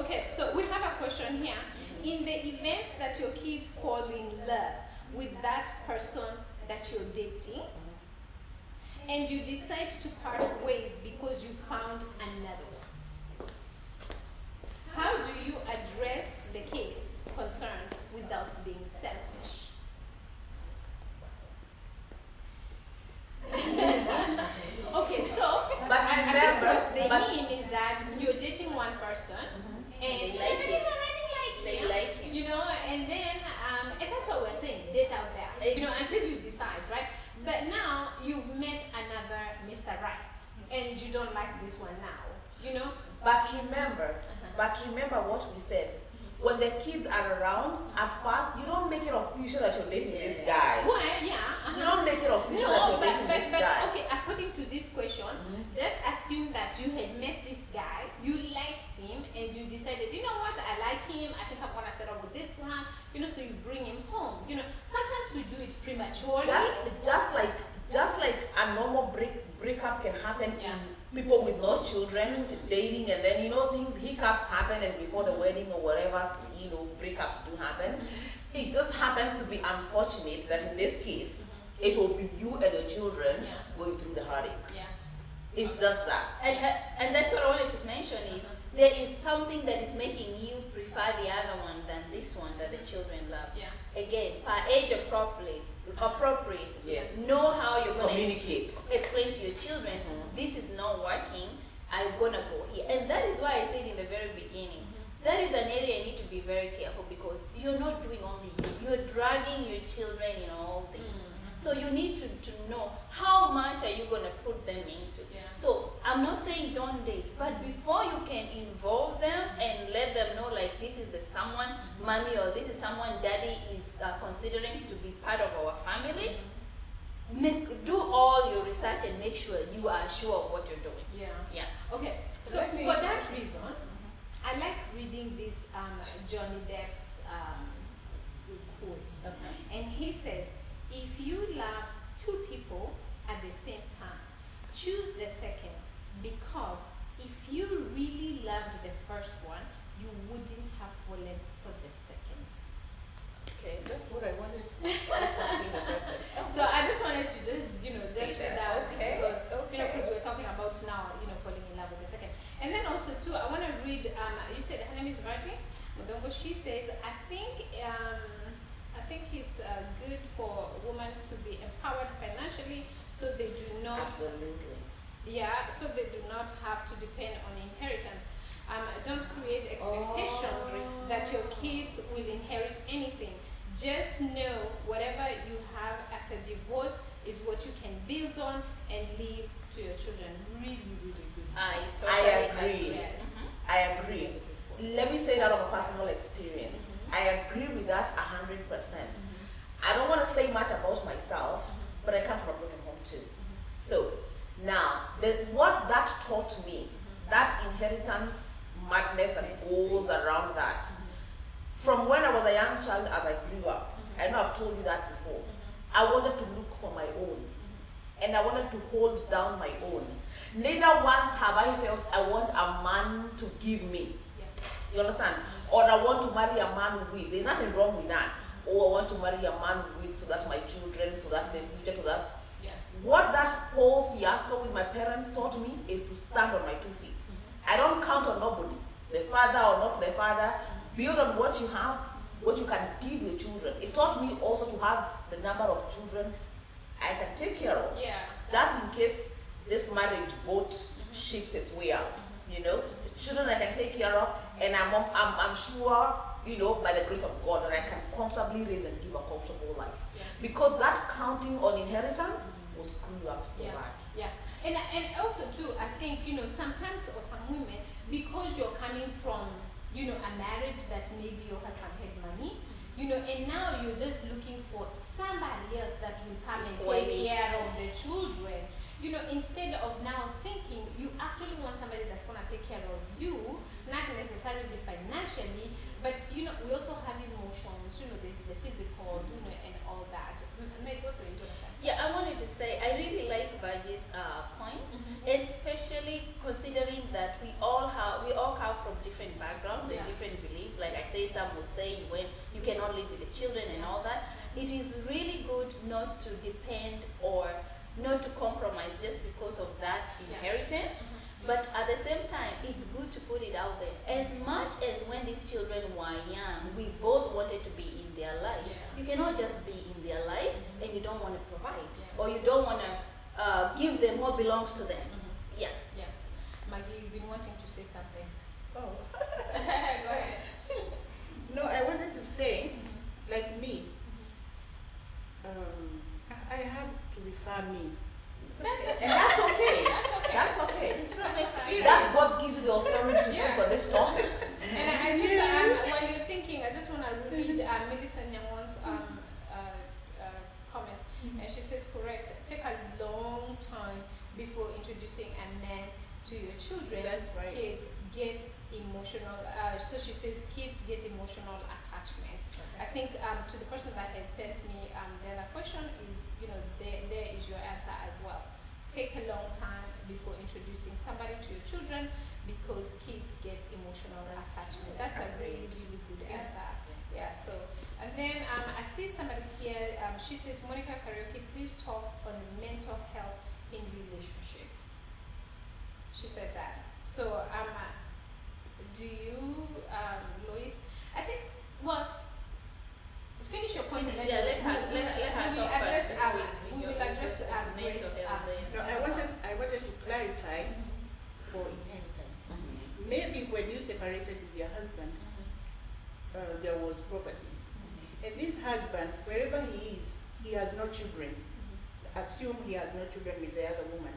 S1: okay. So we have a question here. In the event that your kids fall in love with that person that you're dating, and you decide to part ways because you found another one, how do you address the kids' concerns without being selfish? Okay, so
S4: But
S1: I think
S4: remember-
S1: what they
S4: but-
S1: mean is that you're dating one person and
S3: They like it. They like him.
S1: you know, and then and that's what we're saying, date out there, you know, until you decide, right? But now you've met another Mr. Right, and you don't like this one now, you know.
S4: But remember what we said. When the kids are around, at first, you don't make it official that you're dating this guy.
S1: Well, yeah.
S4: You don't make it official that
S1: No,
S4: you're dating this guy.
S1: okay, according to this question, just assume that you had met this guy, you liked him, and you decided, you know what, I like him, I think I'm gonna settle with this one, you know, so you bring him home. You know, sometimes we do it prematurely.
S4: Just like a normal breakup can happen
S1: Yeah.
S4: in people with no children dating, and then things, hiccups happen, and before the wedding or whatever, breakups do happen. It just happens to be unfortunate that in this case, it will be you and your children
S1: Yeah.
S4: going through the heartache.
S1: Yeah.
S4: It's just that.
S3: And that's what I wanted to mention is there is something that is making you prefer the other one than this one that the children love.
S1: Yeah.
S3: Again, per age appropriate.
S4: Yes.
S3: Know how you're going to
S4: Communicate.
S3: explain to your children, this is not working, I'm gonna go here. And that is why I said in the very beginning, that is an area you need to be very careful, because you're not doing only you're dragging your children in all things. So you need to know how much are you gonna put them into.
S1: Yeah.
S3: So I'm not saying don't date, but before someone mommy or this is someone daddy is considering to be part of our family, do all your research and make sure you are sure of what you're doing.
S1: Yeah.
S3: Yeah.
S1: Okay. So for that reason, I like reading this Johnny Depp's quote.
S3: Okay.
S1: And he says, if you love two people at the same time, choose the second, because if you really loved the first one, you wouldn't have fallen for the second.
S3: Okay.
S2: That's what I wanted to talking about that.
S1: So I just wanted to just, just
S2: Say
S1: put
S2: that.
S1: out,
S3: Okay.
S1: because,
S3: Okay.
S1: because we're talking about now, falling in love with the second. And then also too, I want to read, you said her name is Martin Mudongo. She says, I think it's good for women to be empowered financially, so they do not.
S4: Absolutely.
S1: Yeah, so they do not have to depend on inheritance. Don't create expectations that your kids will inherit anything. Just know whatever you have after divorce is what you can build on and leave to your children. Really, really good.
S3: I
S4: I
S3: totally
S4: agree.
S1: Yes.
S4: I agree. Let me say that of a personal experience. I agree with that 100%. I don't want to say much about myself, but I come from a broken home too. So now, what that taught me, that inheritance madness that goes around that, from when I was a young child as I grew up, I know I've told you that before, I wanted to look for my own, and I wanted to hold down my own. Neither once have I felt I want a man to give me. You understand? Or I want to marry a man with. There's nothing wrong with that. Or I want to marry a man with so that my children, so that the future, so that.
S1: Yeah.
S4: What that whole fiasco with my parents taught me is to stand on my 2 feet. I don't count on nobody, the father or not the father. Build on what you have, what you can give your children. It taught me also to have the number of children I can take care of.
S1: Yeah.
S4: Just in case this marriage boat ships its way out, the children I can take care of, and I'm sure, by the grace of God, that I can comfortably raise and give a comfortable life.
S1: Yeah.
S4: Because that counting on inheritance will screw you up so
S1: Yeah.
S4: bad.
S1: Yeah. And also too, I think, sometimes or some women, because you're coming from, a marriage that maybe your husband had money, and now you're just looking for somebody else that will come and take care of the children. Instead of now thinking you actually want somebody that's going to take care of you, not necessarily financially, but we also have emotions, there's the physical, and all that. Meg, what were you going to say?
S3: Yeah, I wanted to say I really like Virgie's point, especially considering that we all come from different backgrounds and different beliefs. Like I say, some will say you cannot live with the children and all that. It is really good not to depend or not to compromise just because of that inheritance. But at the same time, it's good to put it out there. As much as when these children were young, we both wanted to be in their life. You cannot just be in their life and you don't want to provide, or you don't want to give them what belongs to them. Yeah.
S1: Yeah. Maggie, you've been wanting to say something.
S2: Oh.
S1: Go ahead.
S2: No, I wanted to say, like me, I have to refer me.
S4: And that's okay. That's okay.
S3: It's from experience.
S4: That God gives you the authority to speak on this topic.
S1: And I just, while you're thinking, I just want to read Melissa Nyamon's comment. And she says, correct, take a long time before introducing a man to your children.
S2: That's right.
S1: Kids get emotional. So she says, kids get emotional attachment. I think to the person that had sent me the other question is, there is your answer as well. Take a long time before introducing somebody to your children because kids get emotional attachment. That's a really, really good answer. Yeah. So, and then I see somebody here. She says, Monicah Kariuki, please talk on mental health in relationships. She said that. So, do you, Loise? I think, finish your point and then
S3: let her talk
S1: address
S3: first.
S1: we will address Grace.
S2: No, I wanted to clarify for inheritance. Maybe when you separated with your husband, there was properties. And this husband, wherever he is, he has no children. Assume he has no children with the other woman.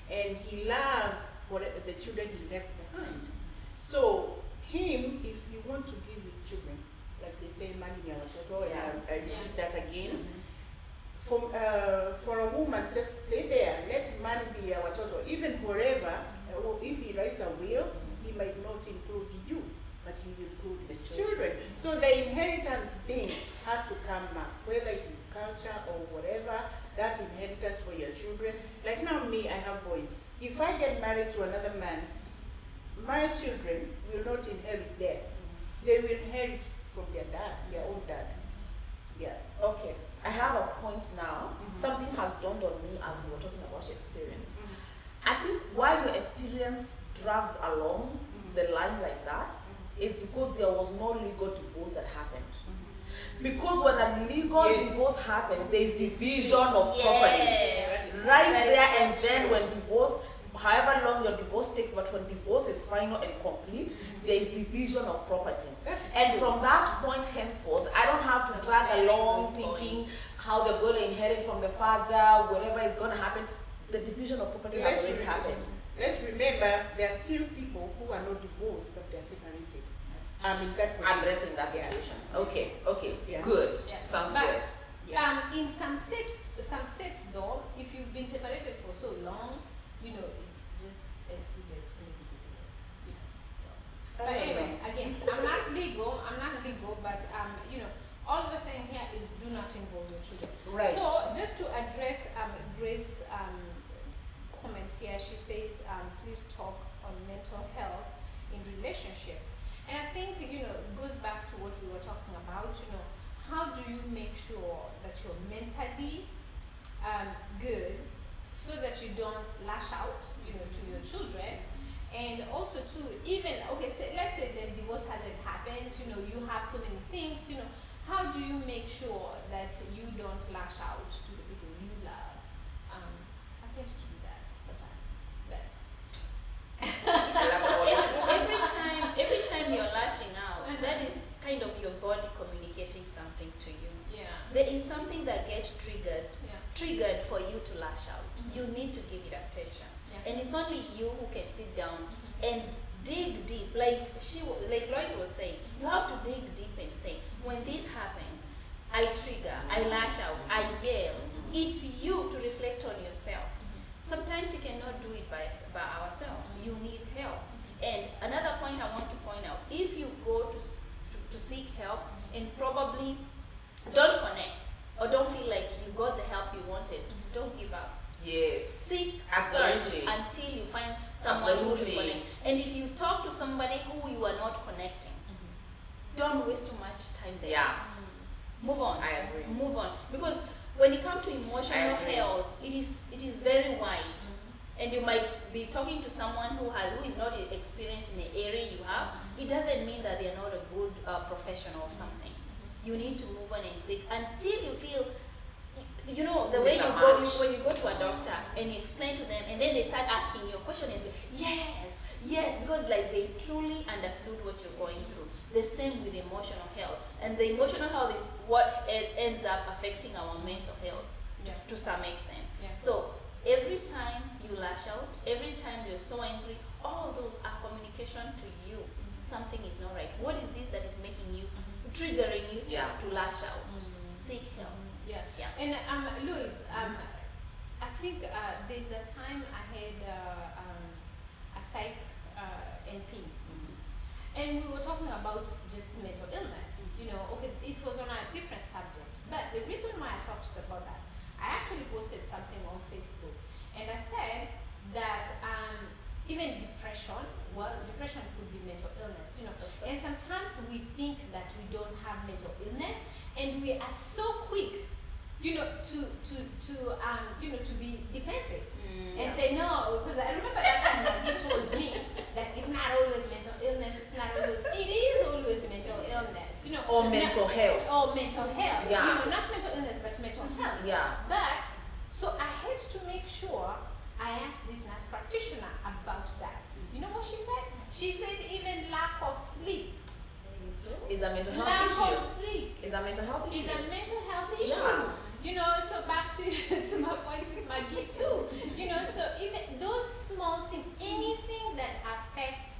S2: And he loves the children he left behind. So him, if you want to give his children, like they say, money in our watoto, and I repeat that again. For a woman, just stay there. Let money be our watoto. Even wherever, if he writes a will, he might not include you, but he will include the children. So the inheritance thing has to come up, whether it is culture or whatever. That inheritance for your children. Like now, me, I have boys. If I get married to another man, my children will not inherit there. They will inherit from their dad, their own dad. Yeah.
S4: Okay, I have a point now. Something has dawned on me as you were talking about your experience. I think why your experience drags along the line like that is because there was no legal divorce that happened. Because when a legal divorce happens, there is division of property. Right there and then when divorce, however long your divorce takes, but when divorce is final and complete, there is division of property. And from that point henceforth, I don't have to drag along thinking how they're going to inherit from the father, whatever is going to happen. The division of property has already happened.
S2: Let's remember, there are still people who are not divorced, but they're separated. In that
S4: Addressing that situation. Okay, good. Sounds good.
S1: In some states though, if you've been separated for so long, it's just as good as maybe divorce. But anyway, again, I'm not legal, but all we're saying here is do not involve your children.
S2: Right.
S1: So just to address Grace's comments here, she says, please talk on mental health in relationships. And I think, it goes back to what we were talking about, how do you make sure that you're mentally good so that you don't lash out, to your children. And also too, even, let's say the divorce hasn't happened, you have so many things, how do you make sure that you don't lash out to the people you love? I tend to do that sometimes, but
S3: every time you're lashing out, that is kind of your body communicating something to you.
S1: Yeah.
S3: There is something that gets triggered for you to lash out. You need to give it attention. And it's only you who can sit down and dig deep. Like Loise was saying, you have to dig deep and say, when this happens, I trigger, I lash out, I yell. It's you to reflect on yourself. Sometimes you cannot do it by ourselves. You need help. And another point I want to point out, if you go to seek help and probably don't connect or don't feel like you got the help you wanted, don't give up.
S4: Yes.
S3: Seek,
S4: Absolutely.
S3: search until you find someone who will connect. And if you talk to somebody who you are not connecting, don't waste too much time there.
S4: Yeah.
S3: Move on.
S4: I agree.
S3: Move on. Because when it comes to emotional health, it is very wide. And you might be talking to someone who is not experienced in the area you have. It doesn't mean that they're not a good professional or something. You need to move on and seek until you feel, the way you go, when you go to a doctor and you explain to them, and then they start asking you a question and say, yes, because like they truly understood what you're going through. The same with emotional health. And the emotional health is what ends up affecting our mental health to some extent.
S1: Yeah.
S3: So every time you lash out, every time you're so angry, all those are communication to you. Something is not right. What is this that is making you, triggering you to lash out? Seek help.
S1: Yeah. And Loise, I think there's a time I had a psych NP, and we were talking about just mental illness. It was on a different subject. But the reason why I talked about that, I actually posted something on Facebook, and I said that even depression could be mental illness. And sometimes we think that we don't have mental illness, and we are so quick to be defensive and say no, because I remember that time that he told me that it's not always mental illness, it is always mental illness,
S4: Or mental health.
S1: Or mental health.
S4: Yeah.
S1: Not mental illness, but mental health.
S4: Yeah.
S1: But, so I had to make sure I asked this nurse practitioner about that. You know what she said? She said even lack of sleep.
S4: Is a mental health
S1: Lack
S4: issue.
S1: of sleep
S4: Is a mental health issue.
S1: is a mental health issue. So back to my point with Maggie too. So even those small things, anything that affects,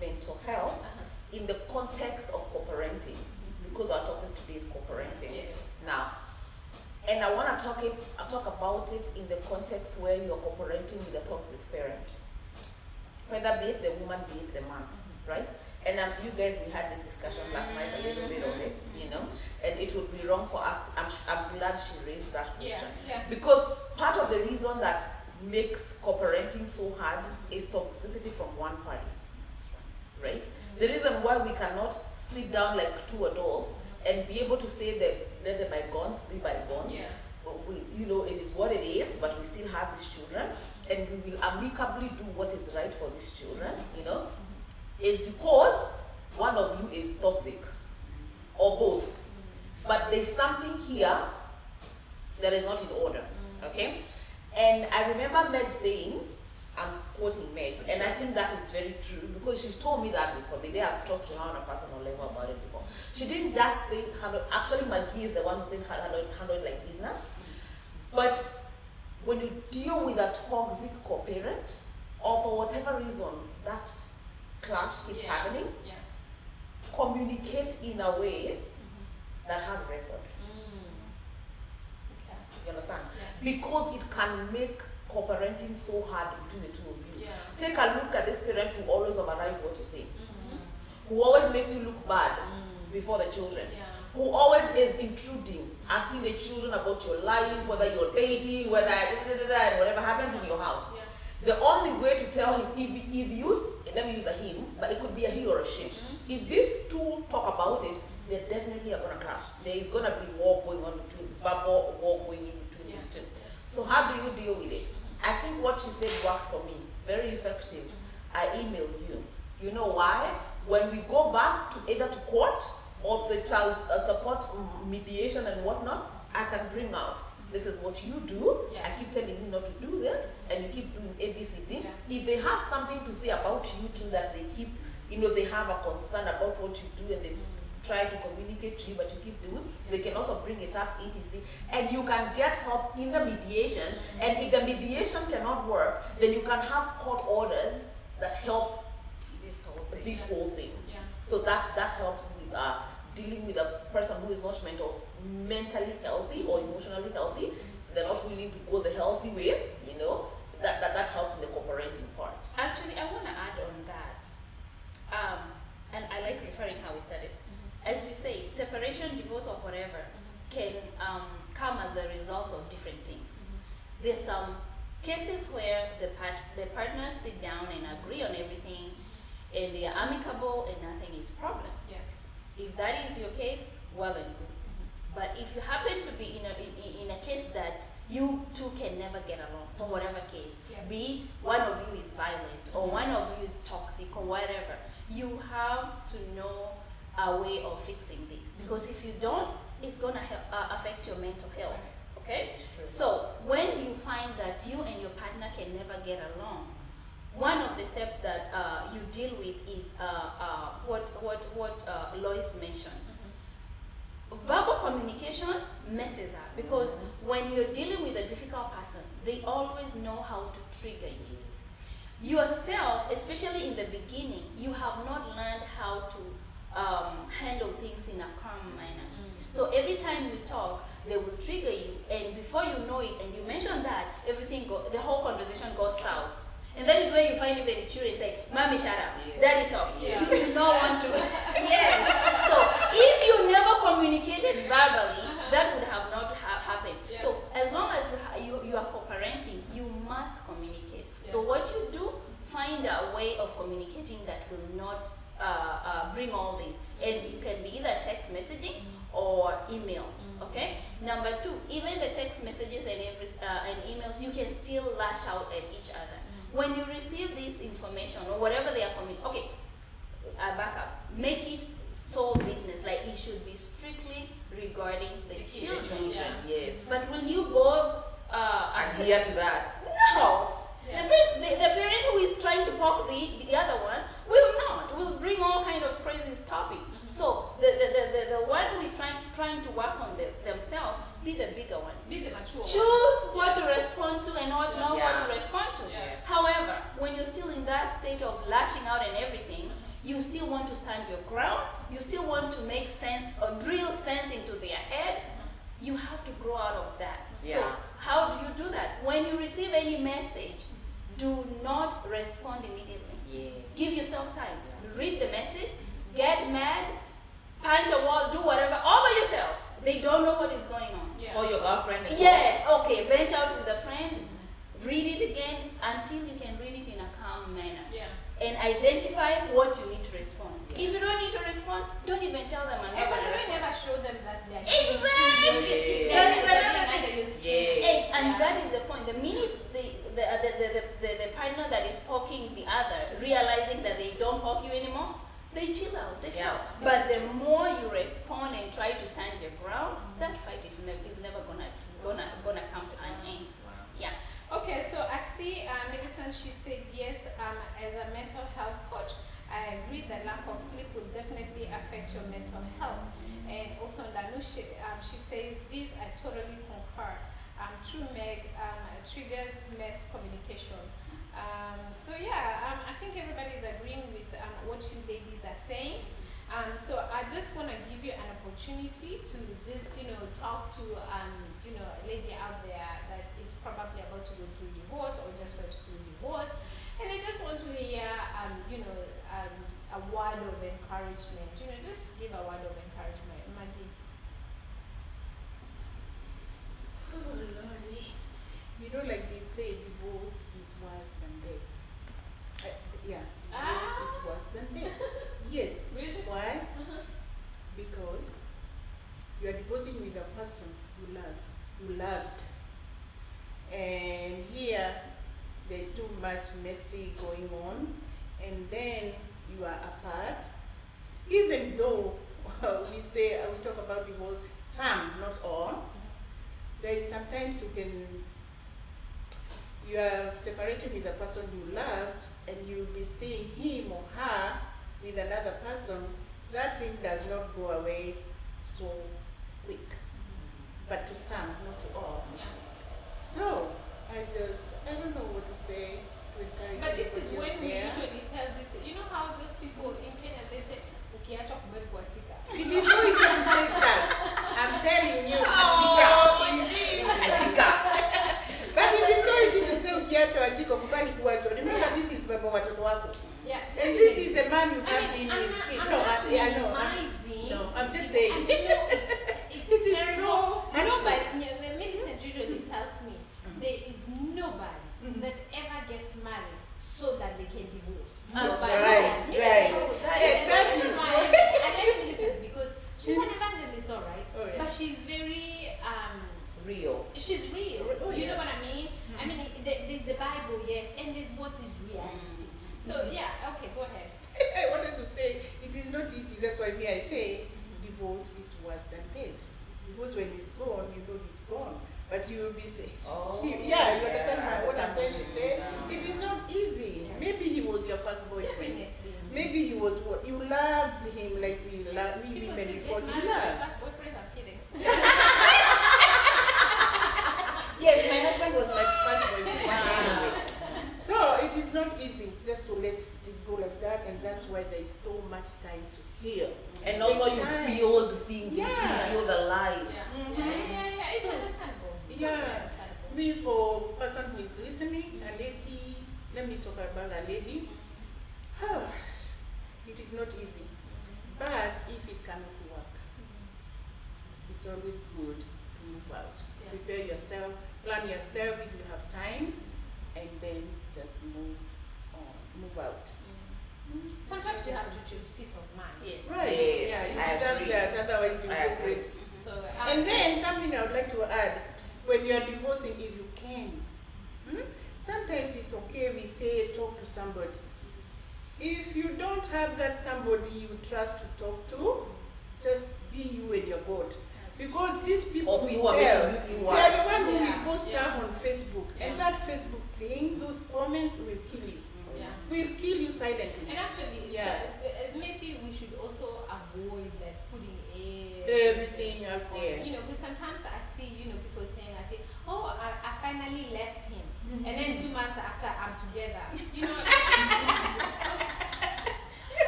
S4: mental health in the context of co-parenting, because our topic today is co-parenting.
S1: Yes.
S4: Now, and I want to talk about it in the context where you are co-parenting with a toxic parent, whether be it the woman, be it the man, right? And you guys, we had this discussion last night, a little bit of it, you know, and it would be wrong for us. I'm glad she raised that question, because part of the reason that makes co-parenting so hard is toxicity from one party, right? The reason why we cannot sit down like two adults and be able to say that let the bygones be bygones.
S1: Yeah.
S4: You know, it is what it is, but we still have these children, and we will amicably do what is right for these children, you know, is because one of you is toxic, or both. But there's something here that is not in order, okay? And I remember Meg saying, I'm quoting Meg, and I think that is very true, because she's told me that before. Maybe I've talked to her on a personal level about it before. She didn't just say handle, actually Maggie is the one who said handle it like business. But when you deal with a toxic co-parent, or for whatever reason that clash keeps happening, communicate in a way that has record. You understand? Because it can make co-parenting so hard between the two of you. Take a look at this parent who always overrides what you say, who always makes you look bad before the children, who always is intruding, asking the children about your life, whether you're dating, whether and whatever happens in your house. The only way to tell him, if you, let me use a him, but it could be a he or a she. If these two talk about it, they definitely are going to clash. There is going to be war going on between, verbal war going in between these two. So how do you deal with it? I think what she said worked for me, very effective. I emailed you. You know why? When we go back to either to court or the child support mediation and whatnot, I can bring out, this is what you do. I keep telling you not to do this, and you keep doing ABCD. If they have something to say about you too, that they keep, you know, they have a concern about what you do, and they try to communicate to you, but you keep doing, they can also bring it up, etc. And you can get help in the mediation. And if the mediation cannot work, then you can have court orders that help this whole thing. So that helps with dealing with a person who is not mentally healthy or emotionally healthy. They're not willing to go the healthy way, you know. That helps in the co-parenting part.
S3: Actually, I want to add on that, and I like referring how we started. As we say, separation, divorce, or whatever can come as a result of different things. There's some cases where the partners sit down and agree on everything, and they are amicable and nothing is a problem. If that is your case, well and good. But if you happen to be in a case that you two can never get along, for whatever case, be it one of you is violent or one of you is toxic or whatever, you have to know a way of fixing this, because if you don't, it's going to affect your mental health. Okay? So when you find that you and your partner can never get along, one of the steps that you deal with is what Loise mentioned. Verbal communication messes up, because when you're dealing with a difficult person, they always know how to trigger you. Yourself, especially in the beginning, you have not learned how to handle things in a calm manner. So every time you talk, they will trigger you, and before you know it, and you mention that, the whole conversation goes south. And that is where you find even the children say, "Mommy, shut up. Daddy, talk." You do not want to. Yes. So if you never communicated verbally, that would have not happened. So as long as you are co-parenting, you must communicate. So what you do, find a way of communicating that will not bring all these, and it can be either text messaging or emails. Okay. Number two, even the text messages and emails, you can still lash out at each other. When you receive this information or whatever they are okay, back up. Make it so business, like it should be strictly regarding the children.
S4: Yes.
S3: But will you both
S4: adhere to that?
S3: No. The parent who is trying to poke the other one will bring all kind of crazy topics. So the one who is trying to work on themselves, be the bigger one.
S1: Be the mature.
S3: Choose what to respond to and not what to respond to.
S1: Yes.
S3: However, when you're still in that state of lashing out and everything, still want to stand your ground, you still want to make sense or drill sense into their head, you have to grow out of that.
S4: Yeah.
S3: So how do you do that? When you receive any message, do not respond immediately.
S4: Yes.
S3: Give yourself time. Read the message, get mad, punch a wall, do whatever, all by yourself. They don't know what is going on.
S1: Yeah.
S4: Call your girlfriend. And
S3: Yes, okay, vent out with a friend, read it again until you can read it in a calm manner.
S1: Yeah.
S3: And identify what you need to respond.
S4: Yeah.
S3: If you don't need to respond, don't even tell them I'm
S1: And
S3: not
S1: by
S3: going
S1: the
S3: to
S1: way,
S3: respond.
S1: never show them that they are
S3: Exactly.
S4: Yeah.
S3: That is another thing.
S4: Yes.
S3: And that is the point. The minute the partner that is poking the other, realizing that they don't poke you anymore, they chill out, they stop.
S4: Yeah.
S3: But the more you respond and try to stand your ground, that fight is never gonna come to an end. Yeah.
S1: Okay, so I see Millicent, she said yes, as a mental health coach, I agree that lack of sleep will definitely affect your mental health. And also Danu, she says this, I totally concur. True Meg, triggers miscommunication. So yeah, I think everybody is agreeing with what you ladies are saying. So I just want to give you an opportunity to just, talk to, a lady out there that is probably about to go through divorce or just went through divorce. And I just want to hear, a word of encouragement. Just give a word of encouragement. Maggie.
S2: Oh, Lordy. Like they say, divorce is worse than death. Divorce is worse than death. Yes.
S1: Really?
S2: Why? Because you are divorcing with a person you loved. And here, there's too much messy going on, and then you are apart. Even though we talk about divorce, some, not all, there is sometimes you are separated with a person you loved, and you'll be seeing him or her with another person. That thing does not go away so quick. But to some, not to all. So, I don't know what to say to encourage.
S1: But this is when we
S2: there.
S1: usually tell this. You know how those people in Kenya, they say, ukiacha kubekuatika.
S2: It is so easy to say that. I'm telling you, Achika. But it is so easy to say ukiacha achika kubali kuachwa. Remember, this is baba watoto wako.
S1: Yeah.
S2: And this is the man you have been with. I'm just saying.
S1: It's terrible.
S2: so
S1: No, but Millicent usually tells me there is nobody that ever gets married so that they can divorce. Nobody.
S2: Right. Exactly.
S1: I like Millicent because she's an evangelist, all right?
S2: Oh, yeah.
S1: But she's very
S4: Real.
S1: she's real.
S2: Oh,
S1: You know
S2: yeah.
S1: what I mean? I mean, there's the Bible, yes, and there's what is reality. So yeah, okay, go ahead.
S2: I wanted to say it is not easy. That's why I say divorce is worse than death. Because when he's gone, he's gone. But you will be saying, you understand what I'm trying to say? It is not easy. Maybe he was your first boyfriend.
S1: Definitely.
S2: Maybe he was what you loved him like we
S1: People
S2: women
S1: still
S2: before
S1: get
S2: you
S1: married
S2: loved.
S1: to past boyfriends. I'm kidding.
S2: Yes, my husband was my first boyfriend. Anyway. So it is not easy just to let it go like that, and that's why there is so much time to heal.
S4: And
S2: It
S4: also
S2: takes
S4: you
S2: time.
S4: build things,
S2: Yeah.
S4: you build a life.
S1: Yeah. It's understandable.
S2: Yeah.
S1: Totally understandable.
S2: Me, for a person who is listening, a lady, let me talk about a lady. It is not easy. But if it cannot work, it's always good to move out.
S1: Yeah.
S2: Prepare yourself, plan yourself if you have time, and then just move out.
S1: Sometimes you have to choose peace of mind.
S3: Yes.
S2: Right.
S4: Yes,
S2: Yeah, you
S4: I
S2: deserve
S4: agree.
S2: that, otherwise you
S4: I
S2: go
S4: agree.
S2: crazy.
S1: So
S2: And then something I would like to add, when you are divorcing, if you can, sometimes it's okay we say talk to somebody. If you don't have that somebody you trust to talk to, just be you and your God. Because these people
S4: Or
S2: we
S4: who are
S2: tell,
S4: making you
S2: they are the
S4: worse.
S2: ones who
S1: Yeah.
S2: will post stuff on Facebook. And that Facebook thing, those comments will kill you.
S1: yeah.
S2: Will kill you silently.
S1: And actually,
S2: Yeah.
S1: maybe we should also avoid like putting
S2: Everything out
S1: on-
S2: there.
S1: Because sometimes I see, people saying, I finally left him. And then 2 months after, I'm together.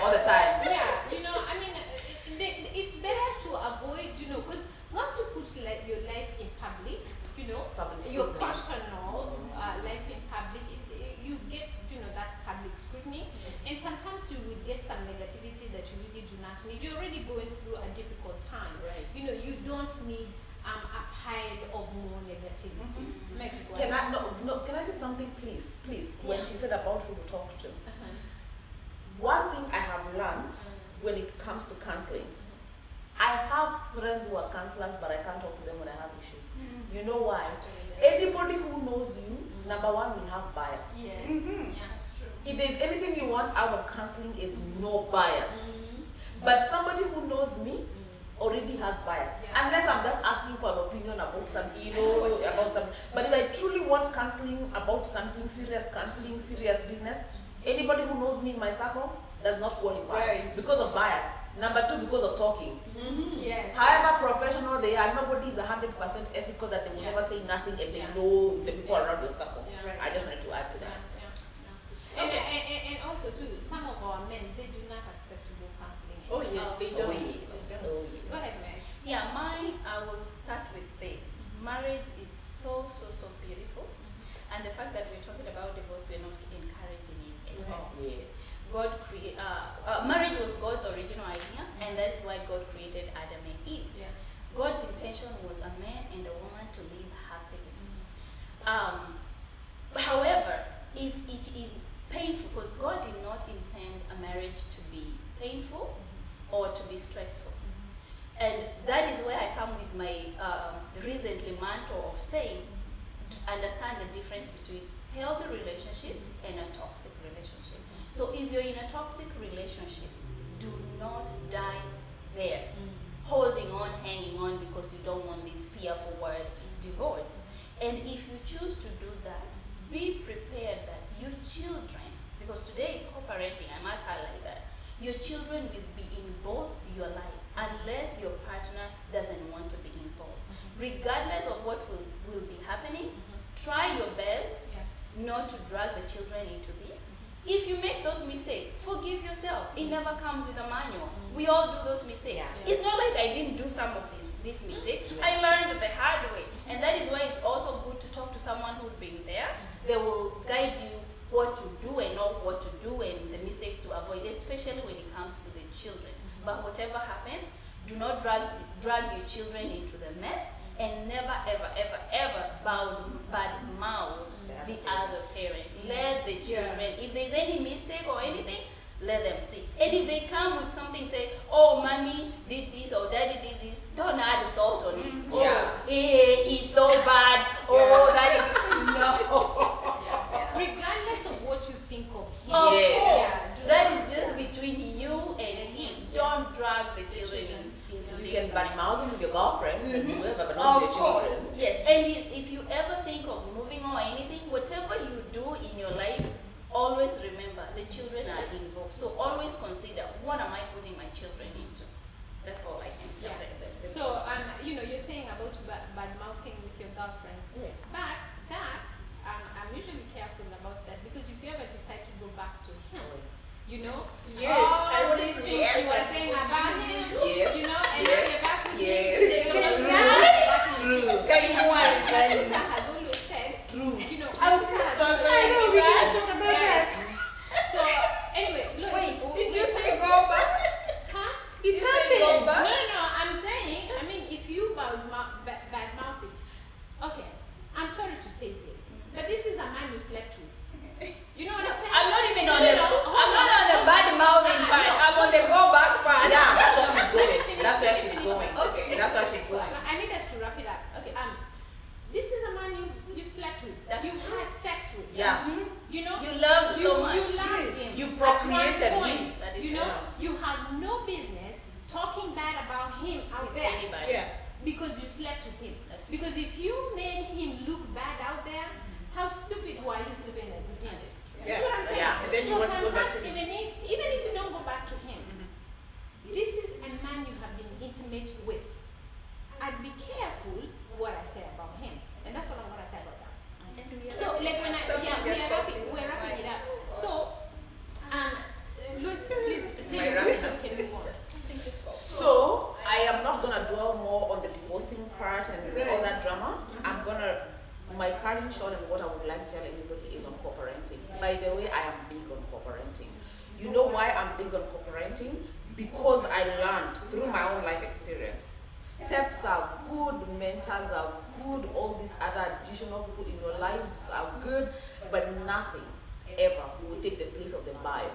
S4: All the time.
S1: negativity that you really do not need. You're already going through a difficult time.
S4: Right.
S1: You know, you don't need a pile of more negativity. Maggie, go
S4: Can
S1: ahead.
S4: can I say something, please? Please, when
S1: Yeah.
S4: she said about who to talk to.
S1: Uh-huh.
S4: One thing I have learned when it comes to counseling, I have friends who are counselors, but I can't talk to them when I have issues. You know why? Anybody who knows you, number one, will have bias.
S1: Yes.
S2: Mhm.
S1: Yeah, that's true.
S4: If there's anything you want out of counseling, is no bias. But somebody who knows me already has bias.
S1: Yeah.
S4: Unless I'm just asking for an opinion about something, you know, about something. But if I truly want counseling about something, serious counseling, serious business, anybody who knows me in my circle does not qualify
S2: Right.
S4: because of bias. Number two, because of talking.
S1: Yes.
S4: However professional they are, nobody is 100% ethical that they will
S1: Yeah.
S4: never say nothing and they
S1: Yeah.
S4: know the people around your circle.
S1: Yeah.
S2: Right.
S4: I just wanted to add to
S1: Yeah,
S4: that.
S1: and also too, some of our men, they do not accept to go counseling.
S2: Oh yes, they
S4: Oh,
S2: don't.
S4: yes. Oh, yes.
S1: Go ahead, Meg.
S3: Yeah, mine, I will start with this. Marriage is so beautiful. And the fact that we're talking about divorce, we're not encouraging it at all.
S4: Yes.
S3: Marriage was God's original idea, and that's why God created Adam and Eve.
S1: Yeah.
S3: God's intention was a man and a woman to live happily. However, if it is painful, because God did not intend a marriage to be painful or to be stressful. And that is where I come with my recently mantra of saying, understand the difference between healthy relationship and a toxic relationship. So if you're in a toxic relationship, do not die there, holding on, hanging on because you don't want this fearful word, divorce. And if you choose to do that, be prepared that your children, because today is co-parenting, I must highlight that, your children will be in both your lives unless your partner doesn't want to be involved. Regardless of what will be happening, try your best not to drag the children into this. If you make those mistakes, forgive yourself. It never comes with a manual. We all do those mistakes.
S4: Yeah.
S3: It's not like I didn't do some of this mistake. I learned the hard way. And that is why it's also good to talk to someone who's been there. They will guide you what to do and know what to do and the mistakes to avoid, especially when it comes to the children. But whatever happens, do not drag your children into the mess, and never, ever bad mouth the other parent. Let the children, if there's any mistake or anything, let them see. And if they come with something, say, oh, mommy did this or daddy did this, don't add salt on it.
S4: Yeah.
S3: Oh, he's so bad. Oh, that is, no.
S1: Regardless of what you think of him.
S3: Of
S4: Yes.
S3: course,
S1: do
S3: that
S1: not-
S3: is just between you and him. Don't drag the children into
S4: You
S3: this.
S4: can badmouth them with your girlfriends and whoever, but not
S3: Of
S4: with your
S3: course,
S4: children.
S3: yes. And if you ever think of moving or anything, whatever you do in your life, always remember the children are involved. So always consider, what am I putting my children into? That's all I can tell them.
S1: So, you know, you're saying about bad mouthing with your girlfriends.
S4: Yeah.
S1: But that, I'm usually careful about that because if you ever decide to go back to him, you know,
S2: Yes,
S1: all
S2: I would
S1: these
S2: agree.
S1: things you were
S2: Yes.
S1: saying about him,
S4: Yes.
S1: you know, and
S4: Yes.
S1: now you're back with
S4: Yes.
S1: him. You're just
S4: True.
S1: back with
S4: True.
S1: him. My sister has always said,
S4: True.
S1: you know,
S3: I was
S1: my sister has
S3: struggling.
S1: always
S2: I know, we
S1: said
S2: can talk about
S1: yes.
S2: that.
S1: So, anyway, look.
S3: Wait, did you say
S1: go?
S3: go back?
S1: Huh?
S2: It
S3: Go
S2: happened.
S3: back?
S1: No, I'm saying, I mean, if you bad mouthing, okay, I'm sorry to say this, but this is a man you slept with. You know what I'm saying?
S3: I'm not even on
S1: No,
S3: the.
S1: no,
S3: I'm not on the bad mouthing part.
S1: no.
S3: I'm on the go back part.
S4: Yeah, that's where she's
S1: Let me
S4: going.
S1: finish,
S4: That's
S1: let
S4: where
S1: me
S4: she's
S1: finish.
S4: going.
S3: Okay.
S4: That's where she's going.
S1: I need us to wrap it up. Okay. This is a man you've slept with.
S3: That's
S1: You've
S3: true.
S1: had sex with.
S4: Yeah.
S1: You know.
S3: You loved so much.
S1: You loved
S2: Yes.
S1: him.
S4: You
S1: At
S4: procreated
S1: one
S4: with.
S1: point,
S3: That is
S1: you know,
S4: true.
S1: you have no business talking bad about him out
S3: With
S1: there
S3: anybody.
S2: Yeah.
S1: because you slept with him.
S3: That's
S1: Because if you made him look bad out there, how stupid were you sleeping with him?
S3: That is true.
S1: That's what I'm saying.
S4: Yeah.
S2: And then you
S1: So
S2: want to go back
S1: sometimes
S2: to him.
S1: even if you don't go back to him, this is a man you have been intimate with. I'd be careful what I say about him. And that's all I'm gonna say about that. So like when we're wrapping it up. So
S4: because I learned through my own life experience. Steps are good, mentors are good, all these other additional people in your lives are good, but nothing ever will take the place of the Bible.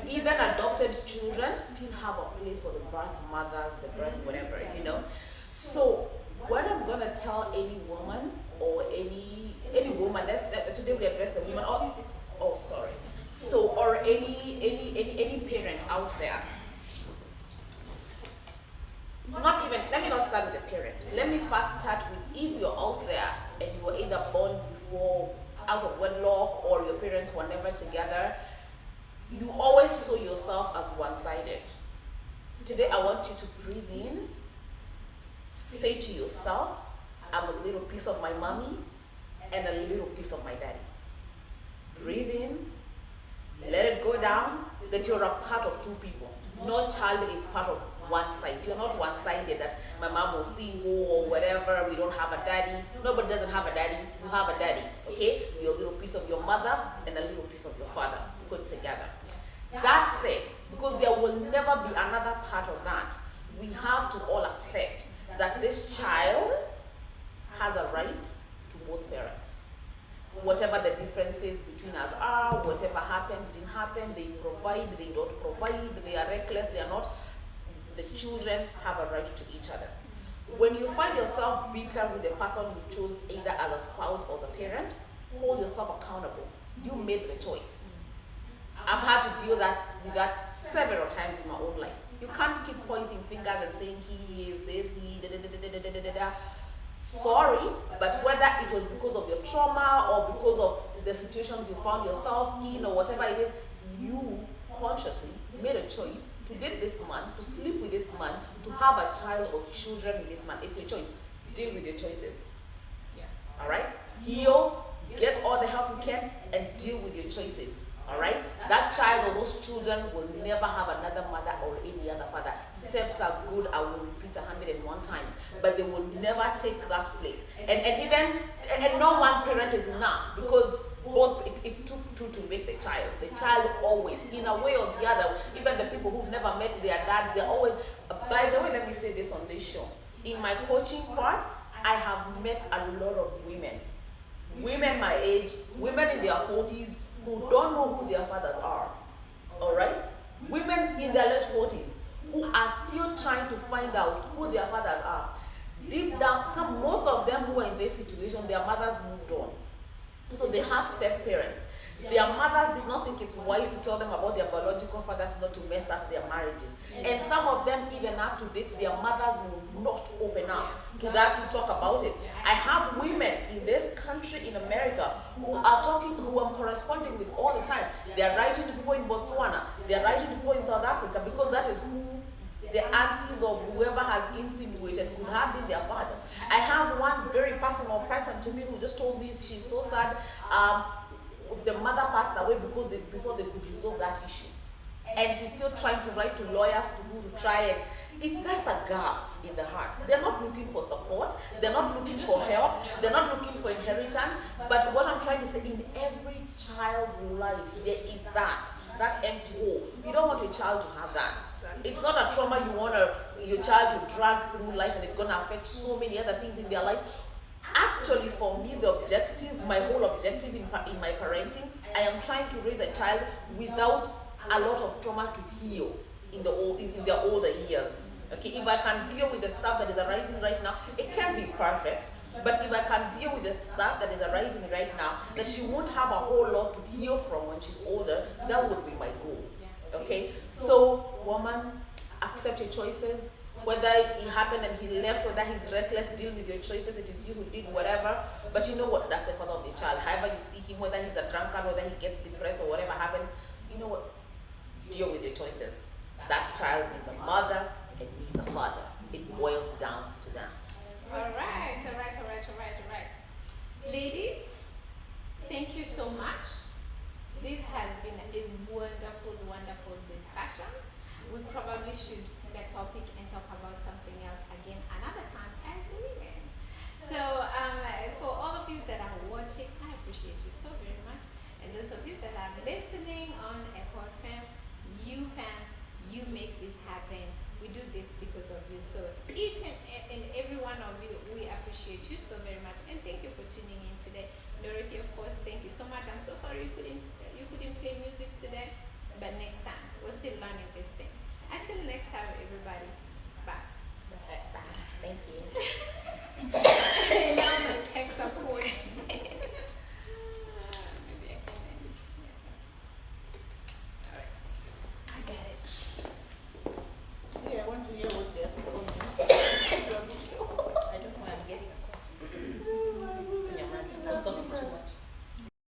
S4: Even adopted children still have a place for the birth mothers, the birth whatever, you know. So what I'm gonna tell any woman or any woman, today we address the woman. Oh, sorry. So or any parent out there. Let me not start with the parent. Let me first start with if you're out there and you were either born before out of wedlock or your parents were never together, you always saw yourself as one-sided. Today I want you to breathe in, say to yourself, I'm a little piece of my mommy and a little piece of my daddy. Breathe in, let it go down, that you're a part of two people. No child is part of one side. You're not one-sided that my mom was single or whatever, we don't have a daddy. Nobody doesn't have a daddy, you have a daddy, okay? You're a little piece of your mother and a little piece of your father put together. That's it, because there will never be another part of that. We have to all accept that this child has a right to both parents. Whatever the differences between us are, whatever happened, didn't happen, they provide, they don't provide, they are reckless, they are not, the children have a right to each other. When you find yourself bitter with the person you chose either as a spouse or the parent, hold yourself accountable. You made the choice. I've had to deal with that several times in my own life. You can't keep pointing fingers and saying he is this, he da da da da da da da da. Sorry, but whether it was because of your trauma or because of the situations you found yourself in or whatever it is, you consciously made a choice to date this man, to sleep with this man, to have a child or children with this man. It's your choice. Deal with your choices.
S2: Yeah.
S4: All right? Heal, get all the help you can, and deal with your choices. All right? That child or those children will never have another mother or any other father. Steps are good, I will repeat 101 times, but they will never take that place. And no one parent is enough, because it took two to make the child. The child always, in a way or the other, even the people who've never met their dad, they're always, by the way, let me say this on this show. In my coaching part, I have met a lot of women my age, women in their 40s, who don't know who their fathers are, all right? Women in their late 40s who are still trying to find out who their fathers are. Deep down, most of them who are in this situation, their mothers moved on. So they have step parents. Their mothers did not think it's wise to tell them about their biological fathers not to mess up their marriages. And some of them, even up to date, their mothers will not open up to that to talk about it. I have women in this country, in America, who are talking, who I'm corresponding with all the time. They are writing to people in Botswana. They are writing to people in South Africa, because that is who the aunties or whoever has insinuated could have been their father. I have one very personal person to me who just told me she's so sad. The mother passed away before they could resolve that issue. And she's still trying to write to lawyers to try and, it's just a gap in the heart. They're not looking for support, they're not looking for help, they're not looking for inheritance. But what I'm trying to say, in every child's life, there is that empty hole. You don't want your child to have that. It's not a trauma you want your child to drag through life, and it's going to affect so many other things in their life. Actually, for me, the objective, my whole objective in my parenting, I am trying to raise a child without a lot of trauma to heal in their older years. Okay, if I can deal with the stuff that is arising right now, it can't be perfect. But if I can deal with the stuff that is arising right now, that she won't have a whole lot to heal from when she's older, that would be my goal. Okay, so woman, accept your choices. Whether it happened and he left, whether he's reckless, deal with your choices. It is you who did whatever. But you know what? That's the father of the child. However you see him, whether he's a drunkard, whether he gets depressed or whatever happens, you know what? Deal with your choices. That child needs a mother and needs a father. It boils down to that.
S1: All right. Ladies, thank you so much. This has been a wonderful discussion. We probably should get a topic and talk about something else again another time as women. So for all of you that are watching, I appreciate you so very much. And those of you that are listening on Echo FM, you fans, you make this happen. We do this because of you. So each and every one of you, we appreciate you so very much, and thank you for tuning in today. Dorothy, of course, thank you so much. I'm so sorry you couldn't play music today, but next time we're still learning this thing. Until next time, everybody.